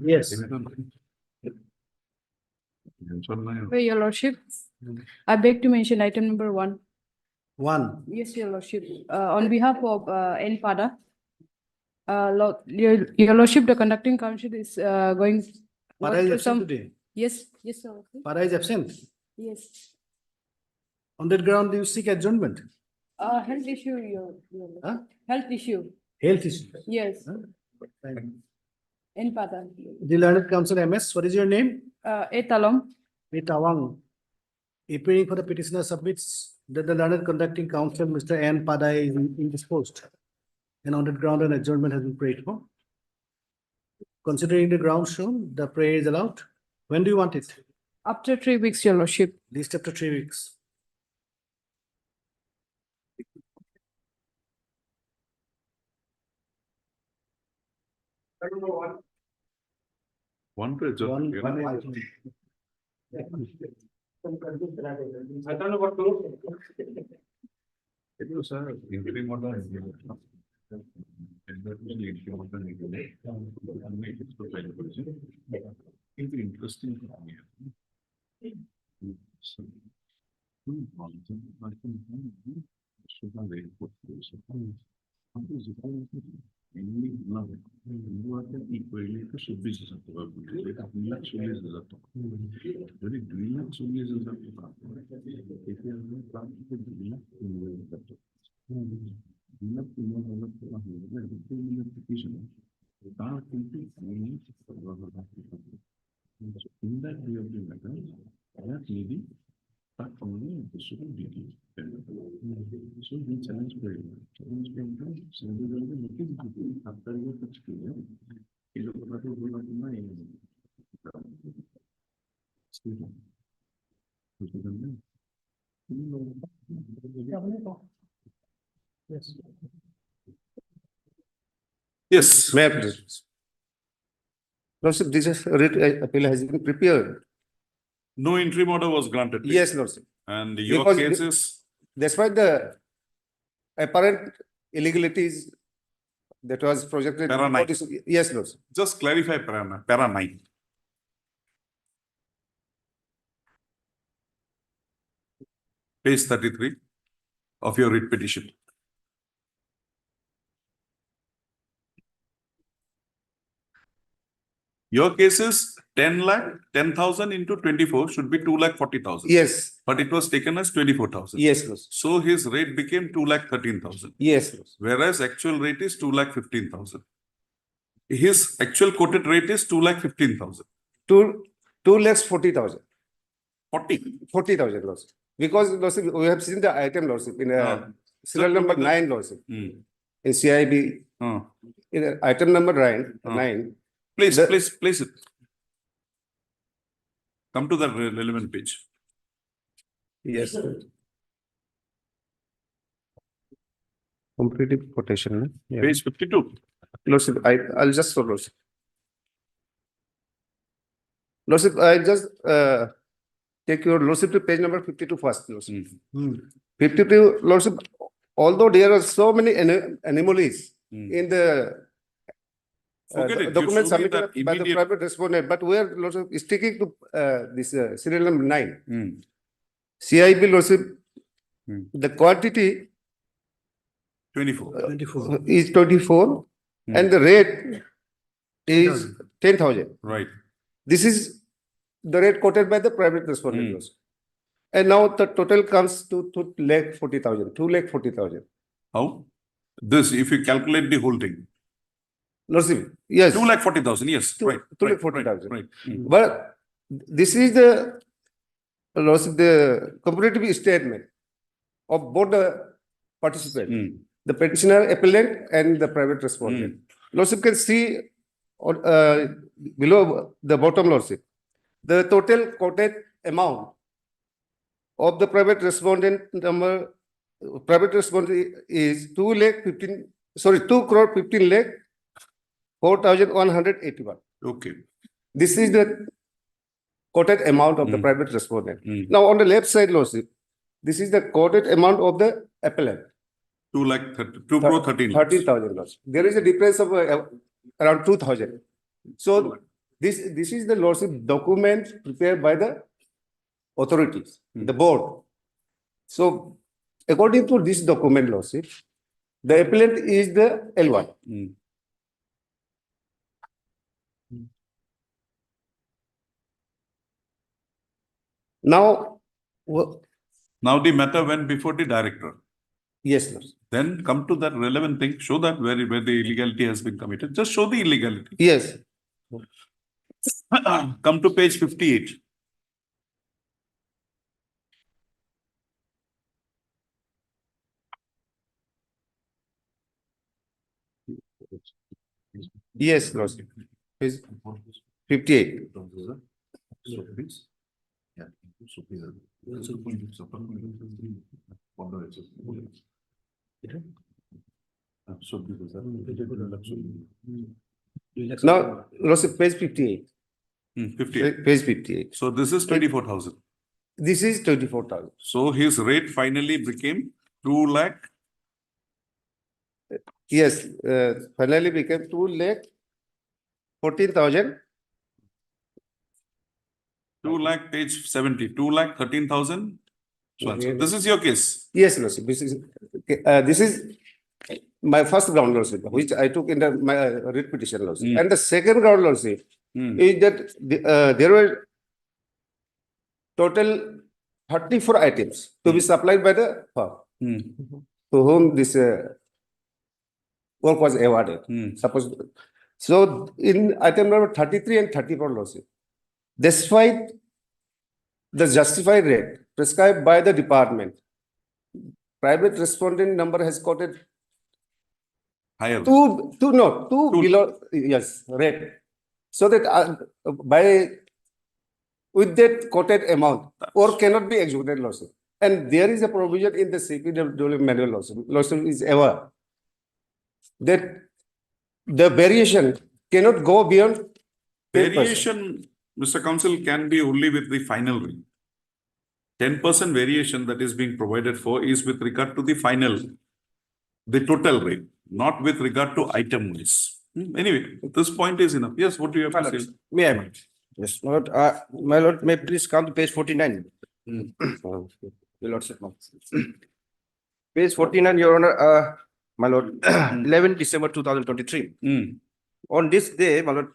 Yes. Your Lordship, I beg to mention item number 1. One. Yes, Your Lordship. On behalf of N. Pada, Your Lordship, the conducting council is going Pada is through absent today. Yes, yes, Your Lordship. Pada is absent. Yes. On that ground, you seek adjournment. Health issue, Your Lordship. Huh? Health issue. Health issue. Yes, Huh? Fine. N. Pada. The learned counsel MS, what is your name? A. Talom. Me Tawang. Appearing for the petitioner submits that the learned conducting counsel, Mr. N. Pada, is indisposed. And on that ground, an adjournment has been prayed for. Considering the ground shown, the prayer is allowed. When do you want it? After 3 weeks, Your Lordship. Least after 3 weeks. One to adjourn. Interesting. In that way of the matter, that lady start only the super duty. So we challenge for you. Challenge for you. So we will be looking after your experience. Is a part of my Yes. Yes. May I please? Lordship, this is appeal has been prepared. No interim order was granted. Yes, Lordship. And your Because case is Despite the apparent illegalities that was projected. Para nine. Yes, Lordship. just clarify para 9. Page 33 of your writ petition. Your case is 10,000 into 24 should be 2,40,000. Yes, But it was taken as 24,000. yes, Lordship. So his rate became 2,13,000. Yes, Lordship. Whereas actual rate is 2,15,000. His actual quoted rate is 2,15,000. 2,40,000. 40. Lordship. Because Lordship, we have seen the item, Lordship, in serial number 9, Lordship, Hmm. in CIB, in item number 9. Please, The- please. Come to the relevant page. Yes. Completive quotation. Yeah. Page 52. Lordship, I'll just show Lordship. Lordship, I just take your Lordship to page number 52 first, Lordship. 52, Lordship, although there are so many anomalies in the Forget it. You document show me submitted that by the immediate- private respondent, but we are Lordship sticking to this serial number 9. CIB, Lordship, the quantity 24. 24. is 24 and the rate is 10,000. Right. This is the rate quoted by the private respondent. Lordship. And now the total comes to 2,40,000. 2,40,000. How? This, if you calculate the whole thing. Lordship, yes. 2,40,000. Yes. Two- Right. 2,40,000. Right. But this is the Lordship, the comparative statement of both the participants, the petitioner, appellant, and the private respondent. Lordship can see below the bottom, Lordship, the total quoted amount of the private respondent number private responsibility is 2 crore 15 lakh 4,181. Okay. This is the quoted amount of the Mm. private respondent. Mm. Now, on the left side, Lordship, this is the quoted amount of the appellant. 2 crore 13 lakhs. 30,000 Lordship. There is a difference of around 2,000. So this is the Lordship document prepared by the authorities, the board. So according to this document, Lordship, the appellant is the L1. Mm. Now, Now the matter went before the director. yes, Lordship. Then come to that relevant thing, show that where the illegality has been committed. Just show the illegality. Yes. Come to page 58. Yes, Lordship. Page 58. Now, Lordship, page 58. 58. Page 58. So this is 24,000. This is 24,000. So his rate finally became 2 lakh. Yes, finally became 2 lakh 14,000. 2 lakh, page 70, 2 lakh 13,000. So this is your case. Yes, Lordship. This is my first ground, Lordship, which I took in my writ petition, Lordship. Mm. And the second ground, Lordship, Mm. is that there were total 34 items to be supplied by the firm Mm. to whom this work was awarded. Mm. Suppose so, in item number 33 and 34, Lordship, despite the justified rate prescribed by the department, private respondent number has quoted Higher. two Two. below, yes, rate. So that with that quoted amount, or cannot be executed, Lordship. And there is a provision in the CPW manual, Lordship is ever that the variation cannot go beyond 10%. Variation, Mr. Counsel, can be only with the final rate. 10% variation that is being provided for is with regard to the final, the total rate, not with regard to item wise. Anyway, this point is enough. Yes, what do you have to say? May I? Yes, my lord, may please come to page 49. Your lordship. Page 49, Your Honor, my lord, 11 December 2023. Mm. On this day, my lord,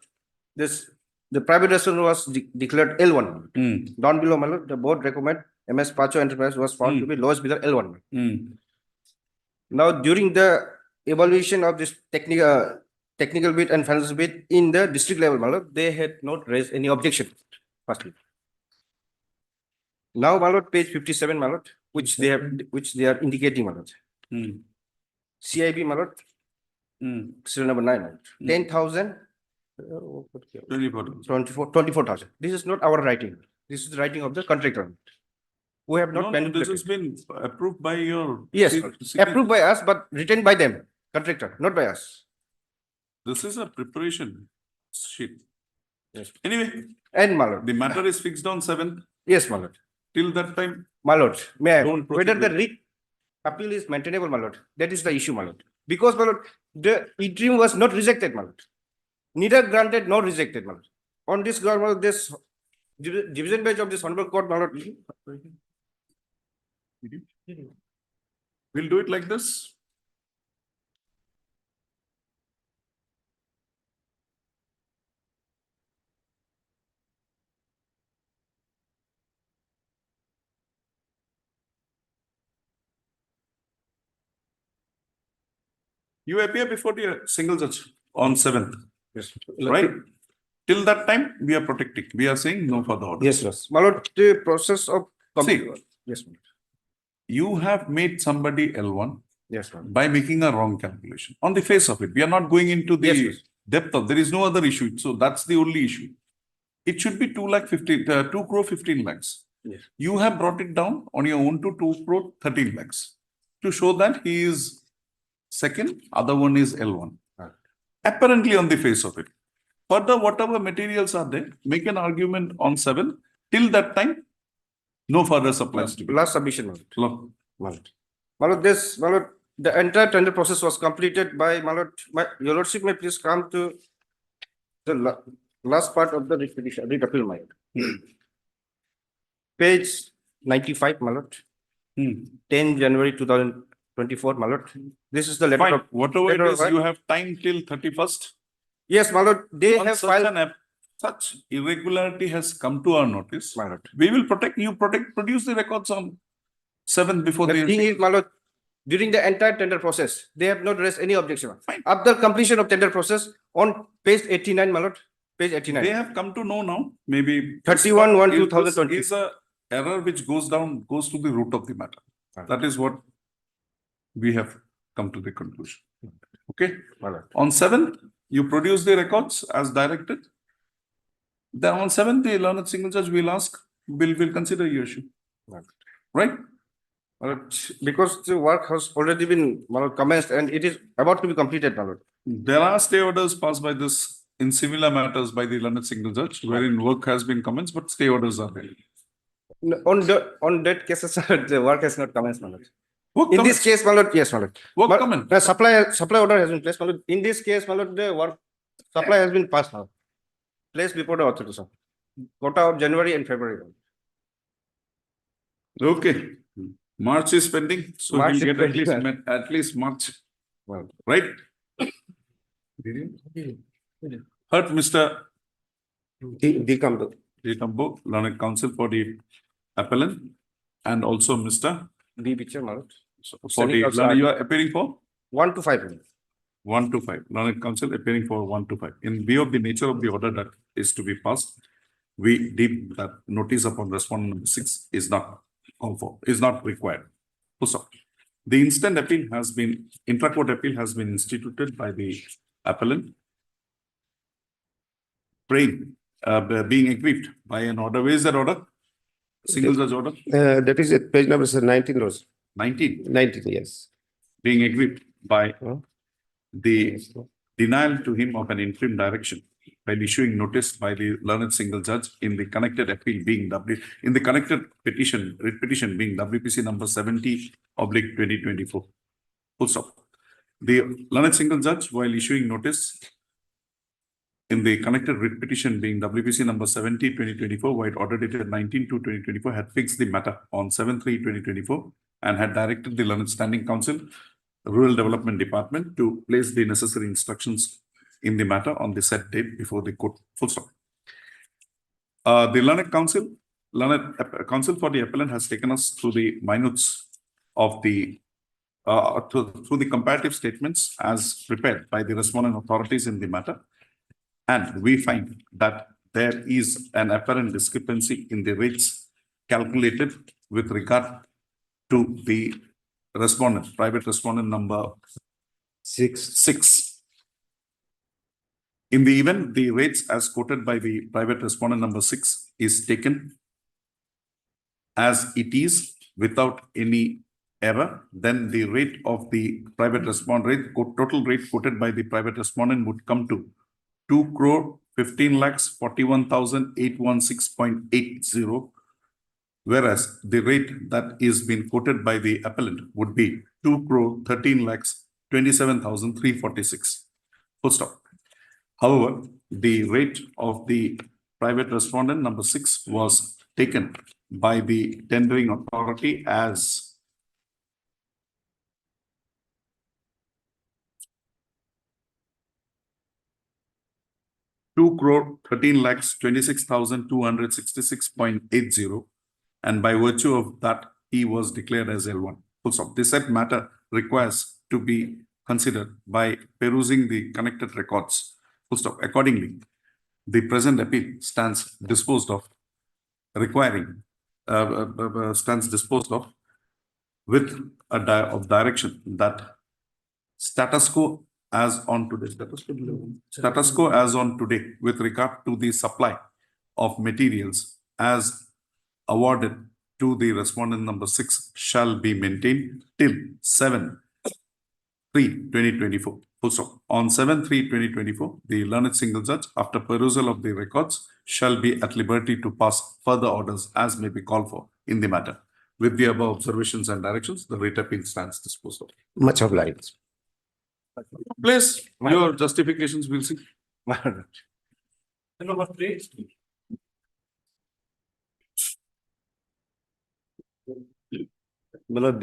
the private restaurant was declared L1. Mm. Down below, my lord, the board recommend MS Pacho Enterprise was found to be lowest bidder L1. Mm. Now, during the evaluation of this technical bid and financial bid in the district level, my lord, they had not raised any objection. Firstly. Now, my lord, page 57, my lord, which they are indicating, my lord. Mm. CIB, my lord, Mm. serial number 9, my lord. 10,000, 24,000. This is not our writing. This is the writing of the contractor. We have not No, this manipulated. has been approved by your. Yes, C- approved by us, but written by them, contractor, not by us. This is a preparation sheet. Yes. Anyway, And my lord, the matter is fixed on 7th. yes, my lord. Till that time, My lord, may I, Don't whether proceed the with- writ appeal is maintainable, my lord, that is the issue, my lord. Because, my lord, the interim was not rejected, my lord. Neither granted nor rejected, my lord. On this ground, my lord, this division bench of this honorable court, my lord. we'll do it like this. You appear before the single judge on 7th, Yes. right? Till that time, we are protecting. We are saying no further order. Yes, yes. My lord, the process of. See. Yes, my lord. You have made somebody L1 Yes, my lord. by making a wrong calculation. On the face of it, we are not going into the Yes, yes. depth of, there is no other issue. So that's the only issue. It should be 2 crore 15 lakhs. Yes. You have brought it down on your own to 2 crore 13 lakhs. to show that he is second, other one is L1. Right. Apparently on the face of it. Further, whatever materials are there, make an argument on 7. Till that time, no further supplies to be. Last submission, my lord. Lord. My lord, the entire tender process was completed by, my lord, your lordship may please come to the last part of the petition, writ appeal, my lord. Page 95, my lord, 10 January 2024, my lord. This is the letter Fine, of, whatever it letter of is, right. you have time till 31st. Yes, my lord, they Once have such filed, such irregularity has come to our notice, my lord. we will produce the records on 7th before The thing the. is, my lord, during the entire tender process, they have not raised any objection. Fine. After completion of tender process, on page 89, my lord, page 89. They have come to know now, maybe. 31/1, This 2020. is a error which goes to the root of the matter. Right. That is what we have come to the conclusion. Okay, My lord. on 7th, you produce the records as directed. Then on 7th, the learned single judge will ask, will consider your issue, Right. right? My lord, because the work has already been, my lord, commenced and it is about to be completed, my lord. There are stay orders passed by this in similar matters by the learned single judge, wherein work has been commenced, but stay orders are there. No, on that cases, the work has not commenced, my lord. Work In this commenced. case, my lord, yes, my lord. Work But commenced. the supply order has been placed, my lord. In this case, my lord, the work supply has been passed now. Placed before the authority, sir. Quota of January and February. Okay, March is pending, so March we'll is get pending. at least March, Well, right? Heard Mr. Decombo. Ritambo, learned counsel for the appellant, and also Mr. B picture, my lord. For the, you are appearing for 1 to 5. 1 to 5, learned counsel appearing for 1 to 5. In view of the nature of the order that is to be passed, we deem that notice upon respondent number 6 is not called for, is not required. Full stop. The instant appeal has been, intra-court appeal has been instituted by the appellant. Being aggrieved by an order. Where is that order? Single judge order, That is at page number 19, Rose. 19, 19, yes. being aggrieved by Huh? the denial to him of an interim direction by issuing notice by the learned single judge in the connected appeal being in the connected petition, writ petition being WPC number 70/2024. Full stop. The learned single judge, while issuing notice in the connected writ petition being WPC number 70/2024, while order dated 19/2/2024, had fixed the matter on 7/3/2024 and had directed the learned standing counsel, Rural Development Department, to place the necessary instructions in the matter on the set date before the court. Full stop. The learned counsel for the appellant has taken us through the minutes of the through the comparative statements as prepared by the respondent authorities in the matter. And we find that there is an apparent discrepancy in the rates calculated with regard to the respondent, private respondent number 6. In the event the rates as quoted by the private respondent number 6 is taken as it is without any error, then the rate of the private respondent rate, total rate quoted by the private respondent would come to 2,15,41,816.80, whereas the rate that is being quoted by the appellant would be 2,13,27,346. Full stop. However, the rate of the private respondent number 6 was taken by the tendering authority as 2,13,26,266.80, and by virtue of that, he was declared as L1. Full stop. This said matter requires to be considered by perusing the connected records. Full stop. Accordingly, the present appeal stands disposed of, stands disposed of with a direction that status quo as on today, status quo as on today with regard to the supply of materials as awarded to the respondent number 6 shall be maintained till 7/3/2024. Full stop. On 7/3/2024, the learned single judge, after perusal of the records, shall be at liberty to pass further orders as may be called for in the matter. With the above observations and directions, the writ appeal stands disposed of. Much obliged. Please, your justifications we'll see. My lord. My lord,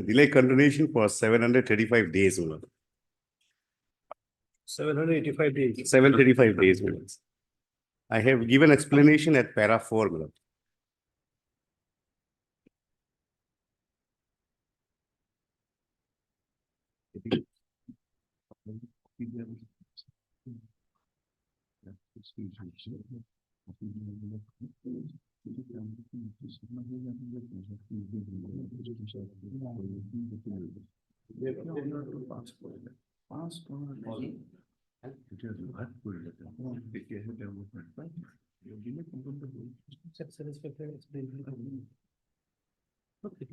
delay continuation for 735 days, my lord. 785 days. 735 days, my lord. I have given explanation at para 4, my lord.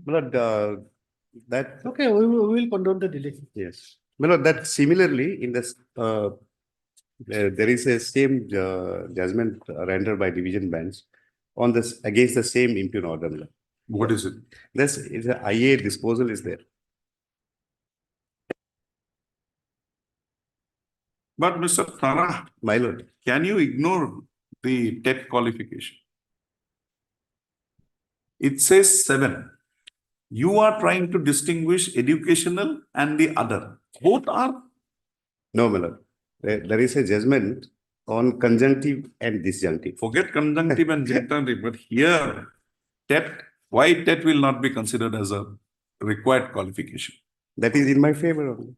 My lord, that, Okay, we will condone the delay. yes. My lord, that similarly in this, there is a same judgment rendered by division bench on this against the same impugn order, my lord. What is it? This is a IA disposal is there. But Mr. Tara, My lord, can you ignore the TET qualification? It says 7. You are trying to distinguish educational and the other. Both are. no, my lord. There is a judgment on conjunctive and disjunctive. Forget conjunctive and disjunctive, but here, TET, why TET will not be considered as a required qualification? That is in my favor only.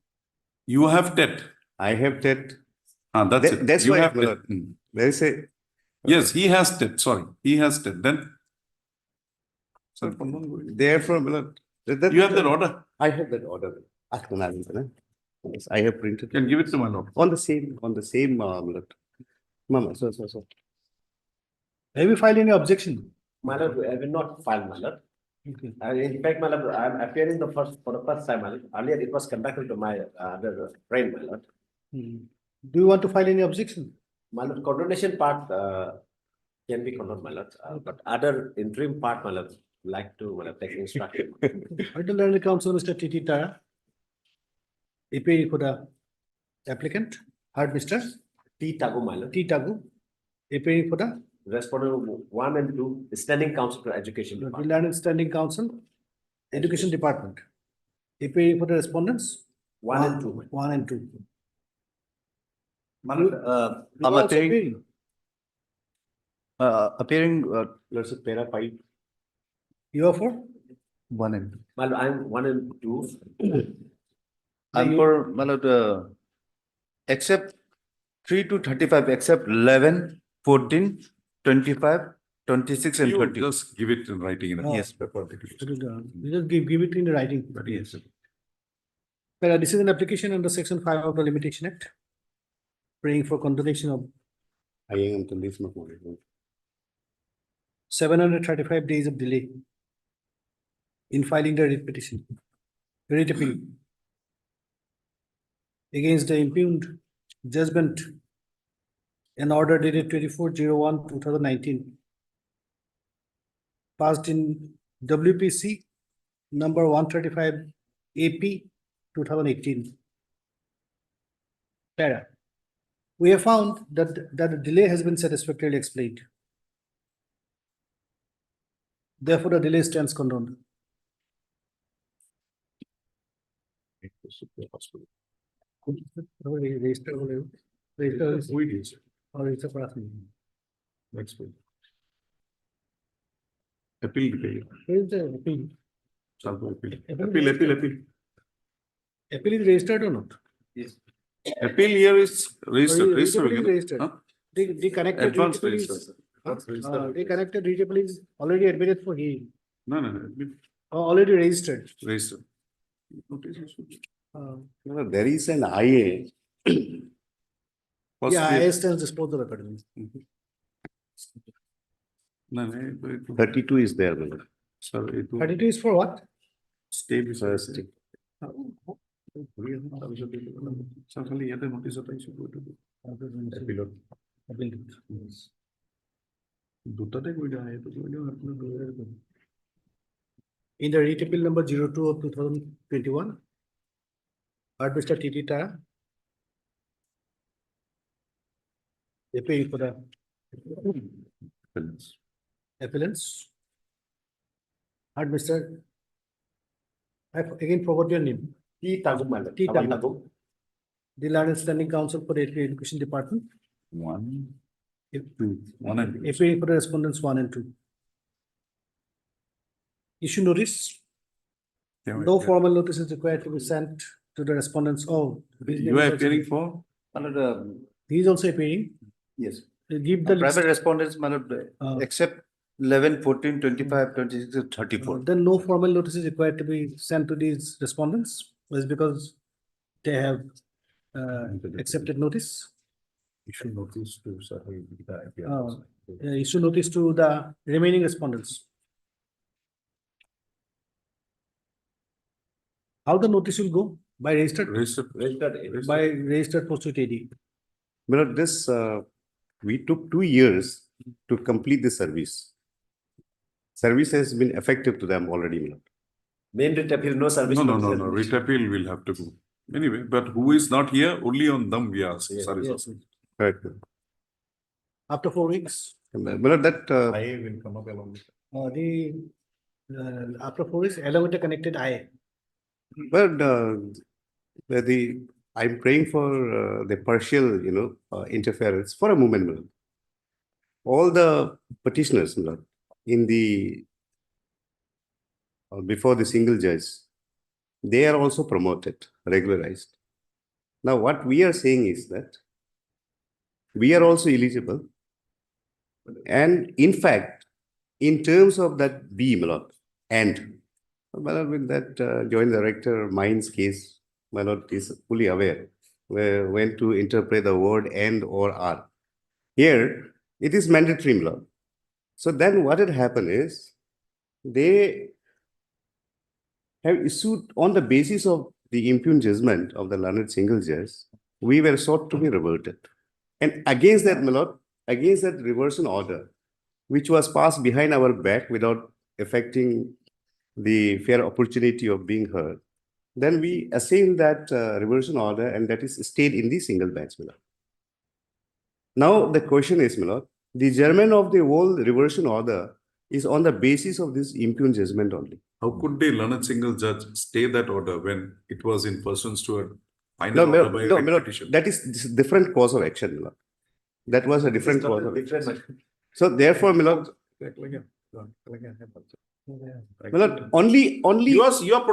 You have TET. I have that. That's it. That's You why, have my TET. lord, there is a, Yes, he has TET. Sorry, he has TET. Then. Sir, therefore, my lord. you have that order. I have that order. Yes, I have printed. You can give it to my lord. On the same, my lord. Mama, so. Have you filed any objection? My lord, I will not file, my lord. Okay. In fact, my lord, I am appearing for the first time, my lord. Earlier, it was conducted to my other friend, my lord. Do you want to file any objection? My lord, condonation part can be condoned, my lord. But other interim part, my lord, like to, my lord, take instruction. Heard the learned counsel, Mr. T.T. Tara. Appearing for the applicant, heard Mr. T. Tagu, my lord. T. Tagu. Appearing for the Respondent 1 and 2, standing counsel to education the department. learned standing counsel, education department. Appearing for the respondents. 1 and 2. 1 and 2. I'm Also appearing, Let's say para 5. You are for? 1 and 2. My lord, I am 1 and 2. I'm for, my lord, except 3 to 35, except 11, 14, 25, 26 and You 30. just give it in writing. Oh. Yes, You just give it in the writing. Yes. This is an application under section 5 of the Limitation Act. Praying for condonation of I am to this, my lord. 735 days of delay in filing the writ petition, writ appeal against the impugned judgment and order dated 24/01/2019, passed in WPC number 135 AP 2018. Para. We have found that the delay has been satisfactorily explained. Therefore, the delay stands condoned. Register or register for us. Next page. Appeal. Where is the appeal? Appeal. Appeal. Appeal. Appeal is registered or not? Appeal here is registered. Registered is registered. Huh? The connected. Advanced readable is- register. The connected readable is already admitted for hearing, No. already registered. Registered. No, there is an IA. First Yeah, we- I stands disposal accordingly. No, no, it- 32 is there, my lord. sir, it will 32 is for what? stay beside. Stay. Sir, খালি ইয়াতে notice এটা issue কৰি দিব। দুটাতে কৰি দিয়া, এইটো কৰি দিওঁ, আপোনাৰ দুটাতে কৰি দিওঁ। In the rate appeal number 02 of 2021, heard Mr. T.T. Tara. Appealing for the appellants. Heard Mr. I again forgot your name. T. Tagum, my lord. T. Tawal Tagum. Tagum. The Learned Standing Council for the Education Department. One, If- two, one and two. Appealing for the respondents 1 and 2. Issue notice. Yeah, No yeah. formal notice is required to be sent to the respondents. Oh. his name You is are also- appearing for? My lord, He is also appearing. yes. Give the list. Private respondents, my lord, Uh, except 11, 14, 25, 26, 34. Then no formal notice is required to be sent to these respondents, was because they have accepted notice. Issue notice to Sahil. Issue notice to the remaining respondents. How the notice will go? By registered, Registered. by registered postal AD. My lord, this, we took 2 years to complete the service. Service has been effective to them already, my lord. Main writ appeal, no service. No, no, notice no, has no, been writ issued. appeal will have to go. Anyway, but who is not here, only on them we ask. Yes, Sorry, yes. sorry. Correct. After 4 weeks, My lord, that, I will come up along with. after 4 weeks, along with the connected IA. but, I'm praying for the partial, interference for a moment, my lord. All the petitioners, my lord, in the, before the single judge, they are also promoted, regularized. Now, what we are saying is that we are also eligible. And in fact, in terms of that B, my lord, and, my lord, with that joint director Mines case, my lord is fully aware when to interpret the word and or are. Here, it is mandatory, my lord. So then what had happened is, they have issued on the basis of the impugned judgment of the learned single judge, we were sought to be reverted. And against that, my lord, against that reversion order, which was passed behind our back without affecting the fair opportunity of being heard, then we assailed that reversion order, and that is stayed in the single bench, my lord. Now, the question is, my lord, the judgment of the whole reversion order is on the basis of this impugned judgment only. How could the learned single judge stay that order when it was in pursuance to a No, final my order lord, by a no, writ my lord, petition? that is different cause of action, my lord. That was a different cause of action. Different. So therefore, my lord, my lord, only, You are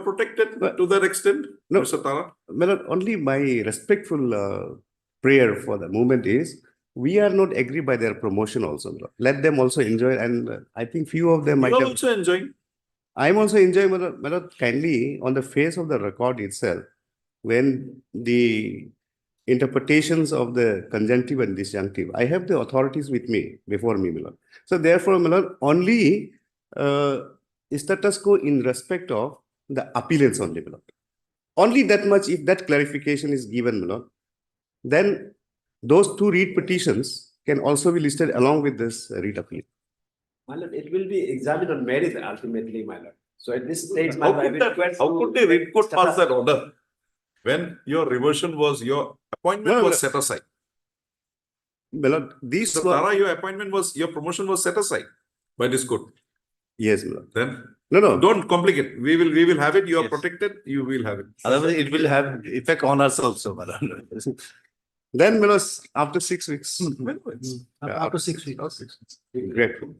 protected But- to that extent, No. Mr. Tara. my lord, only my respectful prayer for the moment is, we are not agree by their promotion also, my lord. Let them also enjoy, and I think few of them You might are have. also enjoying. I'm also enjoying, my lord, kindly on the face of the record itself, when the interpretations of the conjunctive and disjunctive, I have the authorities with me, before me, my lord. So therefore, my lord, only status quo in respect of the appealants only, my lord. Only that much, if that clarification is given, my lord, then those 2 read petitions can also be listed along with this read appeal. My lord, it will be examined on merit ultimately, my lord. So at this stage, my How lord, I could will that, request how to could the writ court pass status- that order? When your reversion was, your appointment No, was no. set aside. My lord, these Mr. were, Tara, your appointment was, your promotion was set aside by this court. yes, my lord. Then No. don't complicate. We will have it. You are Yes. protected. You will have it. Otherwise, it will have effect on us also, my lord. Then, my lord, after 6 weeks, Well, it's- After 6 weeks. after 6 weeks. grateful.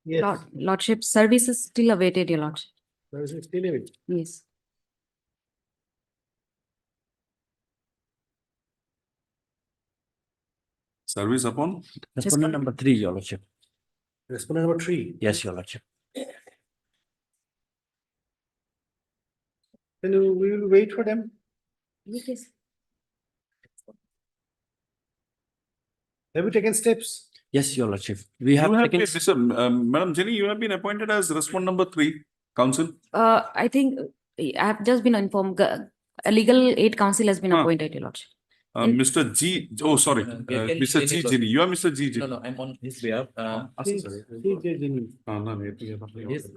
Yes, Lordship, service is still awaited, your lordship. there is still a bit. Yes. Service upon? Respondent number 3, Your Lordship. Respondent number 3. Yes, Your Lordship. Then we will wait for them. Have you taken steps? Yes, Your Lordship. We have You have taken. been, Madam Jenny, you have been appointed as respondent number 3, council. I think I have just been informed, a legal aid council has been Huh. appointed, Your Lordship. In- Mr. G, oh, sorry, Mr. G. Jenny, you are Mr. G. Jenny. No, I'm on his behalf. Please, please, Jenny. No, Yes.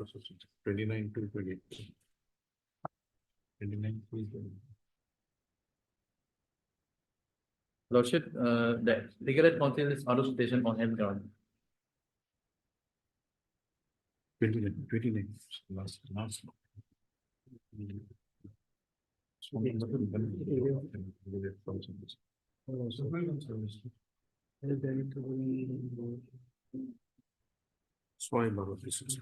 29 to 28. 29 to 28. Lordship, the legal aid council is out of station on health ground. 29, last. Soil borrow pieces.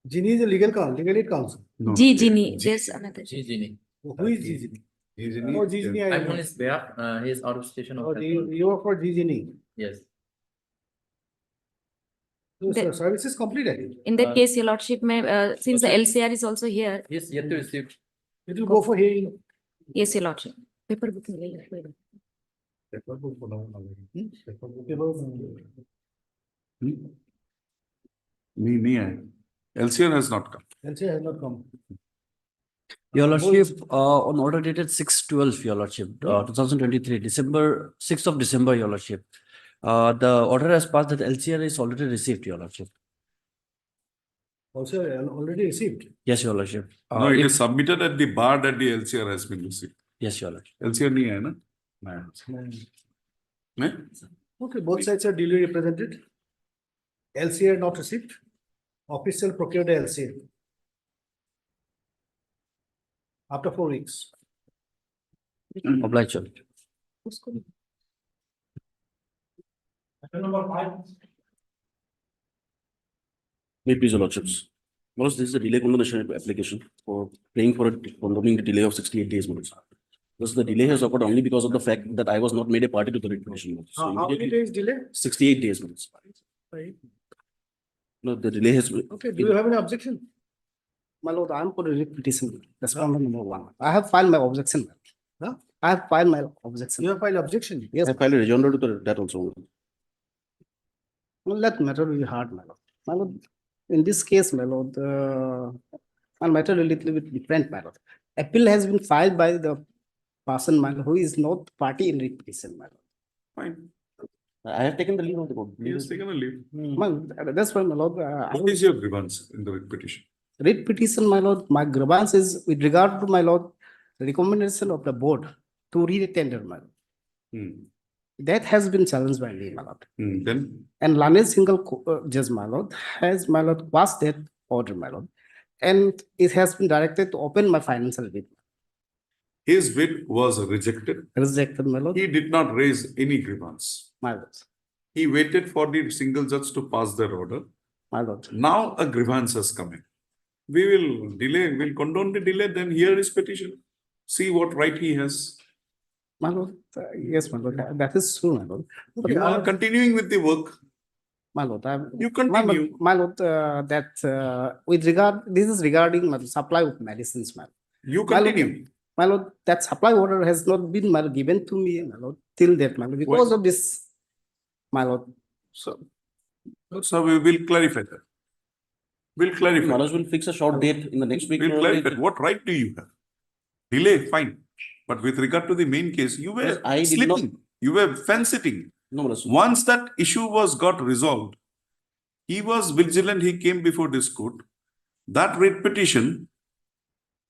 Ginny is a legal aid counsel. No. Ginny, there's another. Gini. Who is Ginny? Oh, Ginny, I I'm on know. his behalf. He is out of station of Oh, health you ground. you are for Ginny. Yes. So, The- service is completed. In that Uh, case, Your Lordship, may, since the LCR is also here, He is yet to receive. It will go for hearing. yes, Your Lordship. Paper book is very good. LCR has not come. LCR has not come. Your Lordship, on order dated 6/12, Your Lordship, 2023, December 6th of December, Your Lordship. The order has passed that LCR is already received, Your Lordship. Also already received. Yes, Your Lordship. No, it If- is submitted at the bar that the LCR has been received. Yes, Your Lordship. LCR नहीं है ना? नहीं? Okay, both sides are duly represented. LCR not received. Official procured LCR. After 4 weeks. Obliged, Your Lordship. May it please your lordships. Most this is a delay condonation application for paying for condoning the delay of 68 days. This the delay has occurred only because of the fact that I was not made a party to the writ petition. So How many immediately days delay? 68 days. Right. No, the delay has. Okay, do you have any objection? My lord, I am for a writ petition. Respondent number 1. I have filed my objection. Huh? I have filed my objection. You have filed objection. Yes, I filed a rejoinder to that also. well, that matter will be hard, my lord. My lord, in this case, my lord, my matter a little bit different, my lord. Appeal has been filed by the person, my lord, who is not party in writ petition, my lord. Fine. I have taken the leave of the court. He has taken a leave. My, that's why, my lord, What is your grievance in the writ petition? writ petition, my lord, my grievance is with regard to, my lord, the recommendation of the board to re-tender, my lord. Hmm. That has been challenged by me, my lord. Then, And Lane's single judge, my lord, has, my lord, quashed that order, my lord. And it has been directed to open my financial writ. his writ was rejected. Rejected, my lord, He did not raise any grievance. my lord, He waited for the single judge to pass their order. my lord. Now a grievance has come in. We will delay, we'll condone the delay, then hear his petition. See what right he has. My lord, yes, my lord, that is true, my lord. But You are continuing with the work. my lord, You continue. my lord, with regard, this is regarding my supply of medicines, my lord. You My lord, continue. My lord, that supply order has not been, my lord, given to me, my lord, till that, my lord, because of this, my lord. So we will clarify that. We'll clarify. Maharaj will fix a short date in the next week. We'll clarify. What right do you have? Delay, fine. But with regard to the main case, you Yes, were I did not- sleeping. You were fence sitting. No, Maharaj. Once that issue was got resolved, he was vigilant, he came before this court. That writ petition,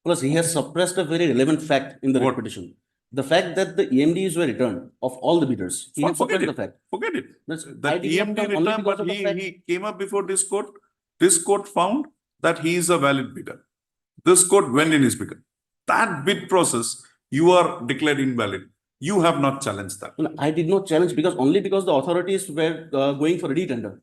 Plus, he has suppressed a very relevant fact in the writ What? petition. The fact that the EMDs were returned of all the bidders. He has Forget suppressed it. the fact. forget it. That's- I That did not EMD come only returned, because but of the fact- he came up before this court. This court found that he is a valid bidder. This court went in his bidder. That bid process, you are declared invalid. You have not challenged that. No, I did not challenge only because the authorities were going for a retender.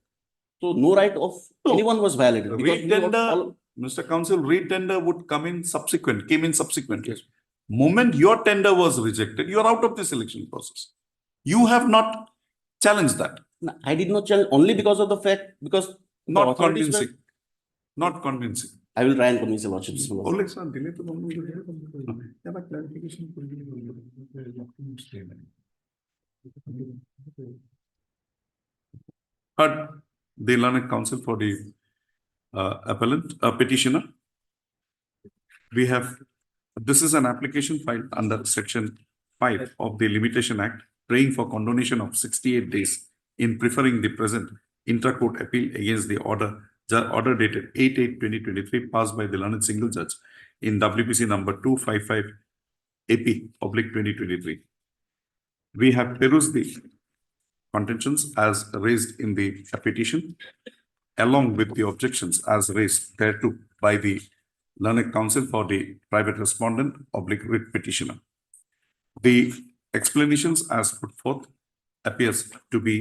So no right of No. anyone was violated. because we were Retender, all- Mr. Counsel, retender would come in subsequent, came in subsequent. Yes. Moment your tender was rejected, you are out of this election process. You have not challenged that. No, I did not challenge only because of the fact, because the Not authorities were- convincing. Not convincing. I will try and convince the lordships. Oleg sir, দিলে তো বন্ধ হয়ে যাবে। এবার clarification করে দিলে বলবো। Heard the learned counsel for the appellant, petitioner. We have, this is an application filed under section 5 of the Limitation Act, praying for condonation of 68 days in preferring the present intra-court appeal against the order dated 8/8/2023 passed by the learned single judge in WPC number 255 AP/2023. We have perused the contentions as raised in the petition, along with the objections as raised thereto by the learned counsel for the private respondent / writ petitioner. The explanations as put forth appears to be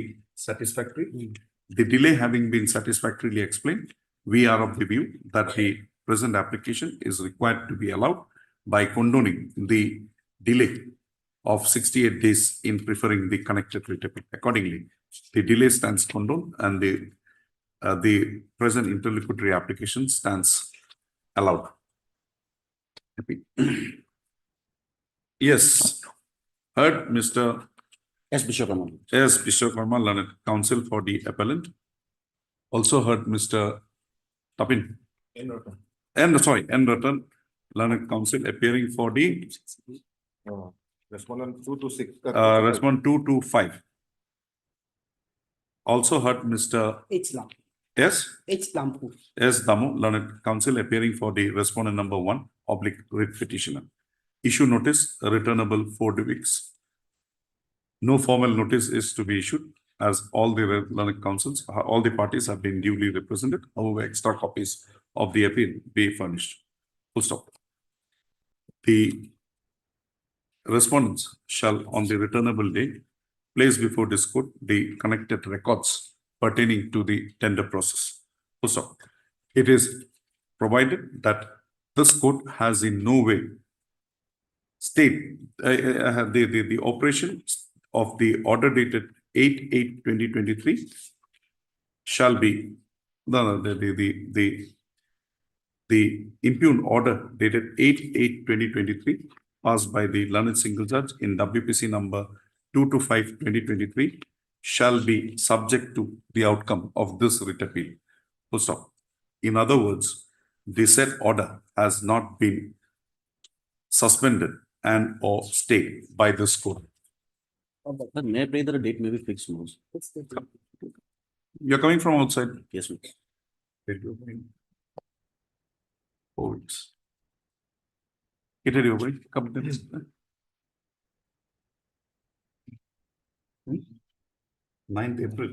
satisfactory. The delay having been satisfactorily explained, we are of the view that the present application is required to be allowed by condoning the delay of 68 days in preferring the connected writ appeal. Accordingly, the delay stands condoned and the present interlocutory application stands allowed. Yes, heard Mr. Yes, Bishop Raman. S. Vishwakarma, learned counsel for the appellant. Also heard Mr. Tapin. N. Ratan, learned counsel appearing for the Respondent 2 to 6. respond 2 to 5. Also heard Mr. H. Lampu. S. H. Lampu. S. Damu, learned counsel appearing for the respondent number 1 / writ petitioner. Issue notice returnable 4 weeks. No formal notice is to be issued as all the learned counsels, all the parties have been duly represented. However, extra copies of the appeal be furnished. Full stop. The respondents shall on the returnable day place before this court the connected records pertaining to the tender process. Full stop. It is provided that this court has in no way state the operation of the order dated 8/8/2023 shall be the impugned order dated 8/8/2023 passed by the learned single judge in WPC number 225/2023 shall be subject to the outcome of this writ appeal. Full stop. In other words, the said order has not been suspended and or stayed by this court. But may I pray that a date may be fixed now? You're coming from outside. Yes, ma'am. 4 weeks. Get it over. Come to this. 9th April.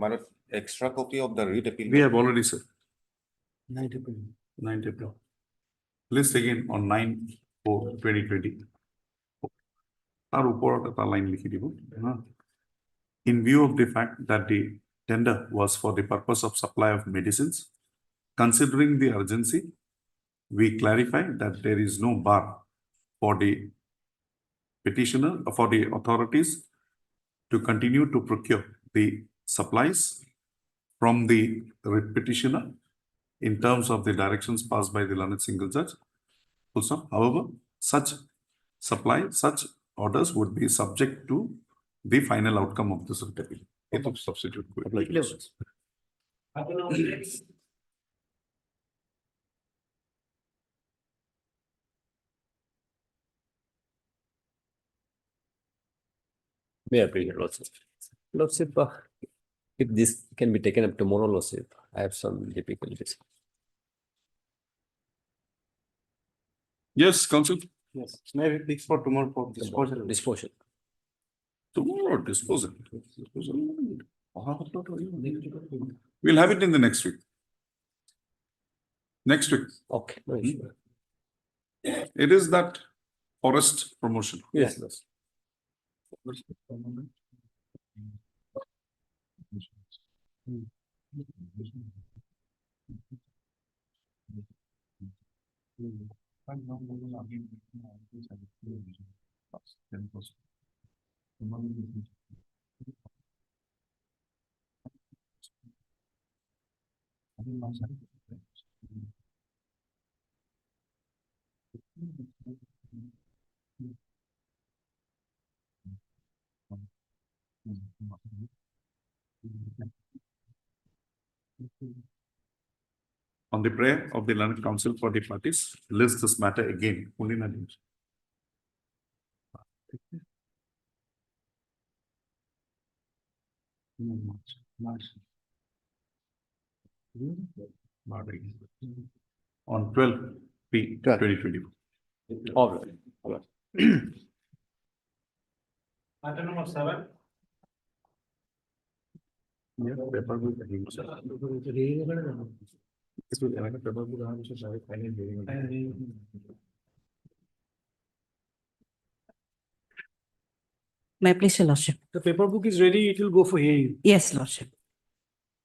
Manoj, extra copy of the writ appeal. We have already said 9th April. 9th April. List again on 9/4/2020. তার উপর একটা line লিখে দিব। In view of the fact that the tender was for the purpose of supply of medicines, considering the urgency, we clarify that there is no bar for the petitioner, for the authorities to continue to procure the supplies from the writ petitioner in terms of the directions passed by the learned single judge. Also, however, such orders would be subject to the final outcome of this writ appeal. It will substitute. May I bring it, Lordship? Lordship, if this can be taken up tomorrow, Lordship, I have some difficulties. Yes, counsel. Yes, maybe fix for tomorrow for disposal. Disposal. Tomorrow disposal. We'll have it in the next week. Next week. Okay, no issue. It is that forest promotion. Yes, Lordship. On the prayer of the learned council for the parties, list this matter again. Only nothing. On 12 P 2024. All right. Item number 7. May I please, your lordship? The paper book is ready, it will go for hearing. Yes, lordship.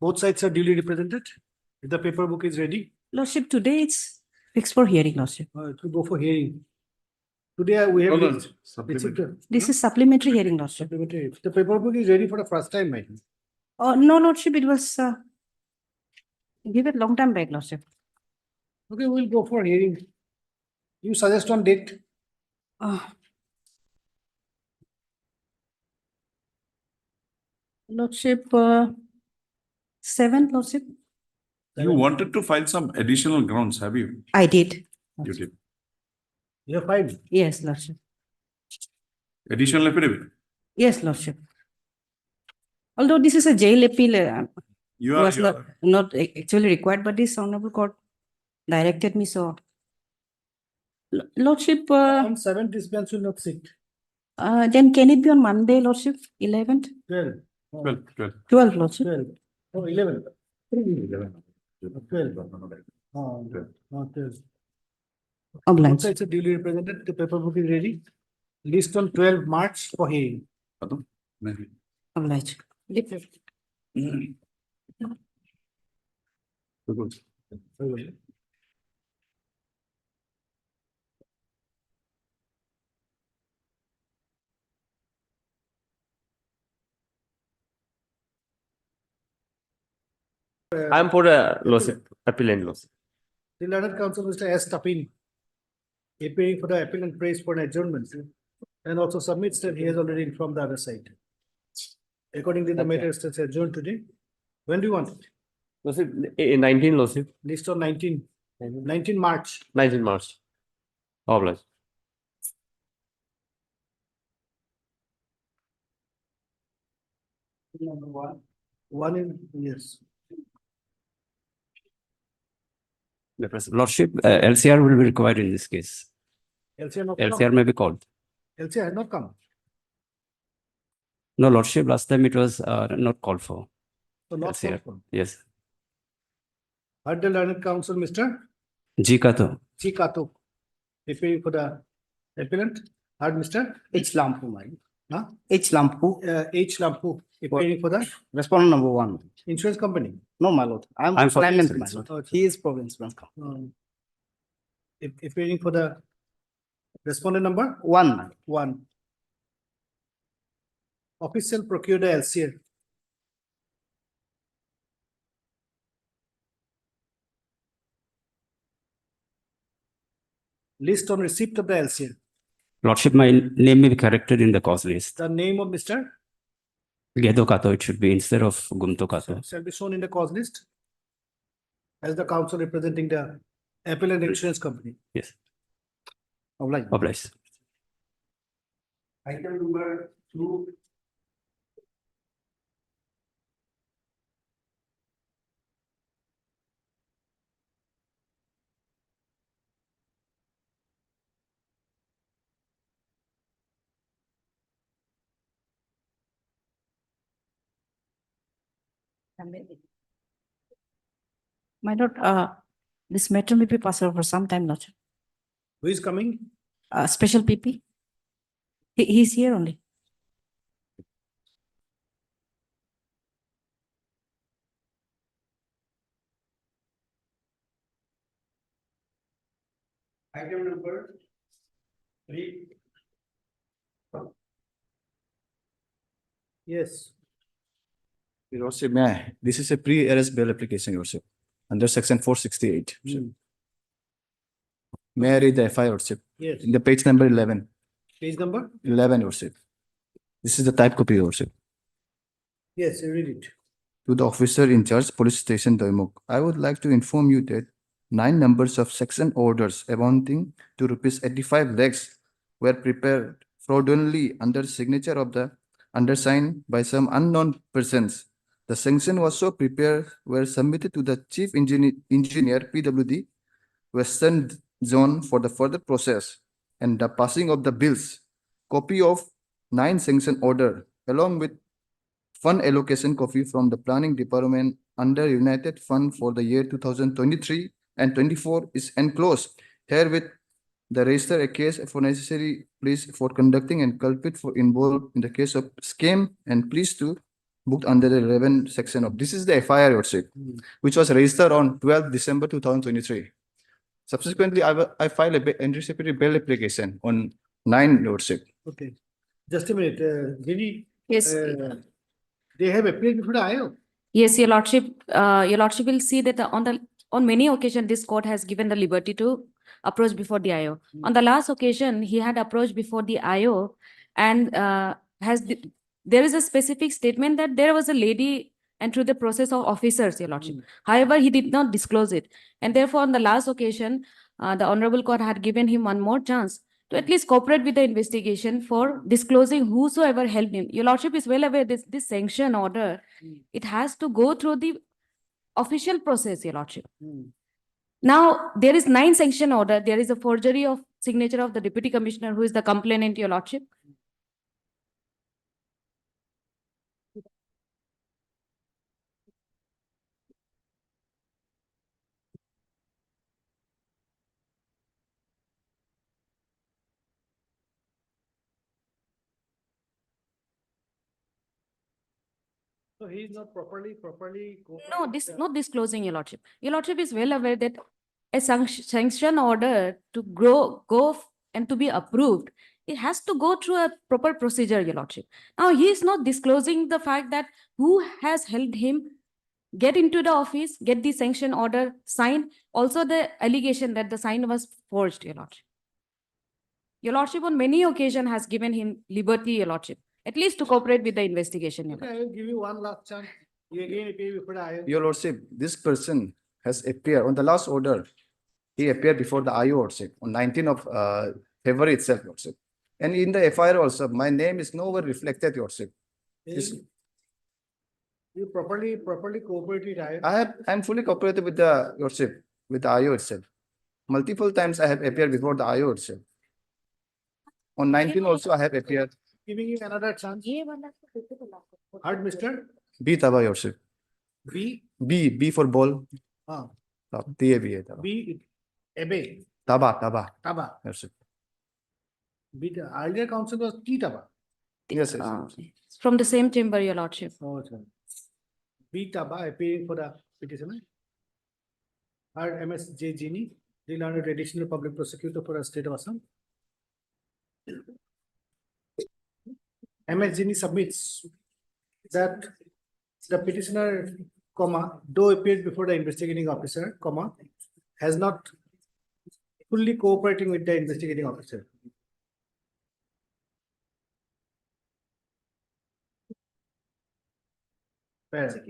Both sides are duly represented. If the paper book is ready, Lordship, today it's fixed for hearing, lordship. it will go for hearing. Today we have. received Supplementary. This is supplementary hearing, lordship. Supplementary. The paper book is ready for the first time, I think. Oh, no, lordship, it was, give it long time back, lordship. Okay, we'll go for hearing. You suggest on date. Lordship, 7th, lordship. You wanted to file some additional grounds, have you? I did. You did. You have filed. Yes, lordship. Additional affidavit. Yes, lordship. Although this is a jail appeal, You was are, not actually required, but this honorable court directed me, so. Lordship, On 7th, this bench will not sit. then can it be on Monday, lordship, 11th? 12. 12. 12, lordship. 12. Oh, 11. 12. Oh, not 12. Both Obliged. sides are duly represented. The paper book is ready. List on 12 March for hearing. Obliged. I'm for a lawsuit, appellant lawsuit. The learned counsel, Mr. S. Tapin, appearing for the appellant prays for an adjournment and also submits that he has already informed the other side. Accordingly, the matter is adjourned today. When do you want it? Lawsuit, 19 lawsuit, List on 19 March. 19 March. Obliged. One in, yes. Lordship, LCR will be required in this case. LCR not LCR come. may be called. LCR has not come. No, Lordship, last time it was not called for. So not LCR. come. Yes. Heard the learned counsel, Mr. G. Kato. C. Kato, appearing for the appellant. Heard Mr. H. Lampu, my. Huh? H. Lampu, H. Lampu, appearing for the respondent number 1. insurance company. No, my lord. I'm for claimant, insurance. my lord. He is province bank. Appearing for the respondent number 1, my lord. 1. Official procured the LCR. List on receipt of the LCR. Lordship, my name may be corrected in the cause list. The name of Mr. Gedo Kato, it should be instead of Gumto Kato. shall be shown in the cause list as the counsel representing the appellant insurance company. Yes. Obliged. Obliged. Item number 2. My lord, this matter may be passed over for some time, lordship. Who is coming? Special PP. He's here only. Item number 3. Yes. Your Lordship, may I? This is a pre-arrest bail application, Your Lordship, under section 468. May I read the FI, Your Lordship? Yes. In the page number 11. Page number? 11, Your Lordship. This is the type copy, Your Lordship. Yes, you read it. To the officer in charge, Police Station Doimok, I would like to inform you that 9 numbers of section orders amounting to rupees 85 lakhs were prepared fraudulently under signature of the undersigned by some unknown persons. The sanction was so prepared were submitted to the Chief Engineer PWD Western Zone for the further process and the passing of the bills. Copy of 9 sanction order along with fund allocation copy from the planning department under United Fund for the year 2023 and 24 is enclosed. Herewith, the register a case for necessary pleas for conducting and culprit for involved in the case of scam and pleas to booked under the 11 section of this is the FIR, Your Lordship, which was registered on 12 December 2023. Subsequently, I filed a anticipatory bail application on 9, Your Lordship. Okay. Just a minute, Ginny. Yes. They have appeared before the IO. Yes, Your Lordship, Your Lordship will see that on many occasions, this court has given the liberty to approach before the IO. On the last occasion, he had approached before the IO and there is a specific statement that there was a lady and through the process of officers, Your Lordship. However, he did not disclose it. And therefore, on the last occasion, the Honorable Court had given him one more chance to at least cooperate with the investigation for disclosing whosoever helped him. Your Lordship is well aware this sanction order, it has to go through the official process, Your Lordship. Now, there is 9 sanction order. There is a forgery of signature of the Deputy Commissioner who is the complainant, Your Lordship. So he is not properly. No, this not disclosing, Your Lordship. Your Lordship is well aware that a sanction order to go and to be approved, it has to go through a proper procedure, Your Lordship. Now, he is not disclosing the fact that who has helped him get into the office, get the sanction order signed, also the allegation that the sign was forged, Your Lordship. Your Lordship on many occasions has given him liberty, Your Lordship, at least to cooperate with the investigation, Your Okay, Lordship. I will give you one last chance. You again appear before the IO. Your Lordship, this person has appeared on the last order. He appeared before the IO, Lordship, on 19th of February itself, Lordship. And in the FIR also, my name is nowhere reflected, Lordship. You properly cooperate with IO. I'm fully cooperative with the Lordship, with the IO itself. Multiple times I have appeared before the IO itself. On 19 also I have appeared. Giving you another chance. Heard, Mr. B Taba, Lordship. B. B for ball. Ah, TABA. Taba. B. Abe. Taba. Taba. Lordship. B. The earlier council was T Taba. Yes. From the same chamber, Your Lordship. Oh, sorry. B. Taba appearing for the petitioner. Heard MS J. Gini, the learned additional public prosecutor for the state of Assam. MS Gini submits that the petitioner, though appeared before the investigating officer, has not fully cooperating with the investigating officer. Fair.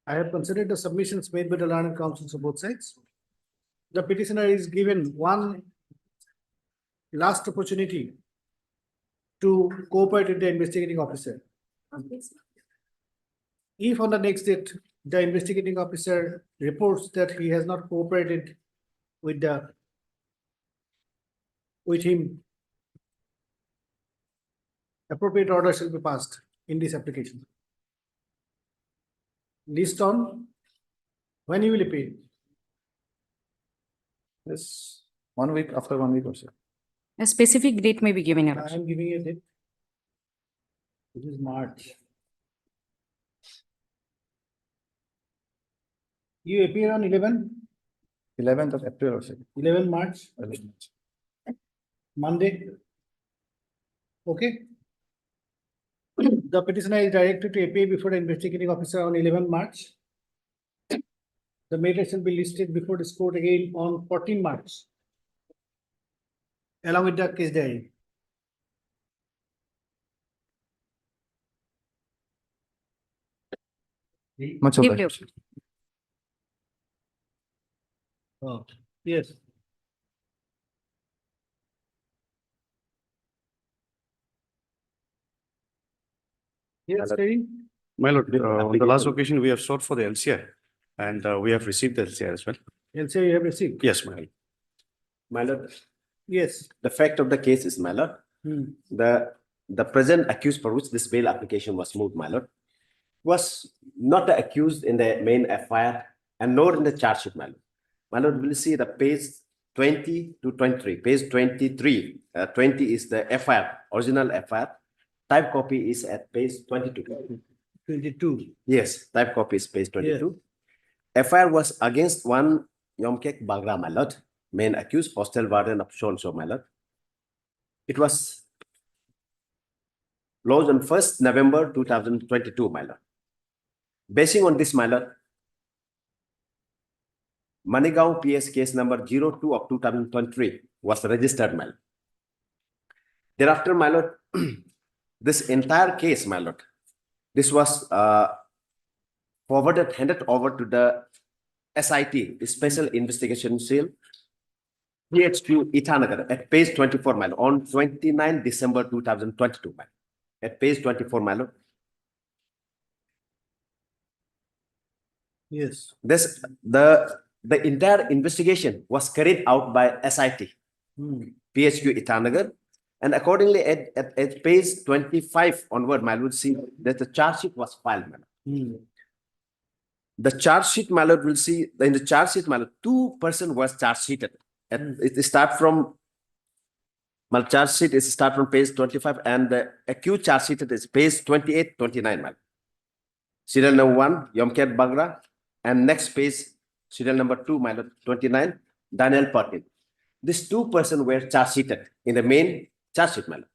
I have considered the submissions made by the learned counsels of both sides. The petitioner is given one last opportunity to cooperate with the investigating officer. If on the next date, the investigating officer reports that he has not cooperated with him, appropriate order shall be passed in this application. List on when he will appear. Yes. 1 week, after 1 week or so. A specific date may be given, Your I Lordship. am giving you a date. It is March. You appear on 11. 11th of April or something. 11 March, Monday. Okay. The petitioner is directed to appear before the investigating officer on 11 March. The matter shall be listed before this court again on 14 March. Along with the case diary. Much Give obliged. you. Oh, yes. Yes, Terry? My lord, on the last occasion, we have sought for the LCR and we have received the LCR as well. LCR you have received? Yes, my lord. My lord, Yes. the fact of the case is, my lord, Hmm. the present accused for which this bail application was moved, my lord, was not the accused in the main FIR and nor in the charge sheet, my lord. My lord, will see the page 20 to 23. Page 23, 20 is the FIR, original FIR. Type copy is at page 22. 22. Yes, type copy is page 22. FIR was against one Yomkek Bagra, my lord, main accused, hostel warden of so-and-so, my lord. It was lodged on 1st November 2022, my lord. Basing on this, my lord, Manigaon PS case number 02 of 2023 was registered, my lord. Thereafter, my lord, this entire case, my lord, this was handed over to the SIT, the Special Investigation Cell, PHQ Itanagar, at page 24, my lord, on 29 December 2022, my lord. At page 24, my lord. Yes. This, the entire investigation was carried out by SIT, PHQ Itanagar, and accordingly at page 25 onward, my lord, see that the charge sheet was filed, my lord. The charge sheet, my lord, will see in the charge sheet, my lord, 2 persons was charge sheeted. And it start from my charge sheet is start from page 25 and the accused charge sheeted is page 28, 29, my lord. Serial number 1, Yomket Bagra, and next page, serial number 2, my lord, 29, Daniel Perkin. These 2 persons were charge sheeted in the main charge sheet, my lord.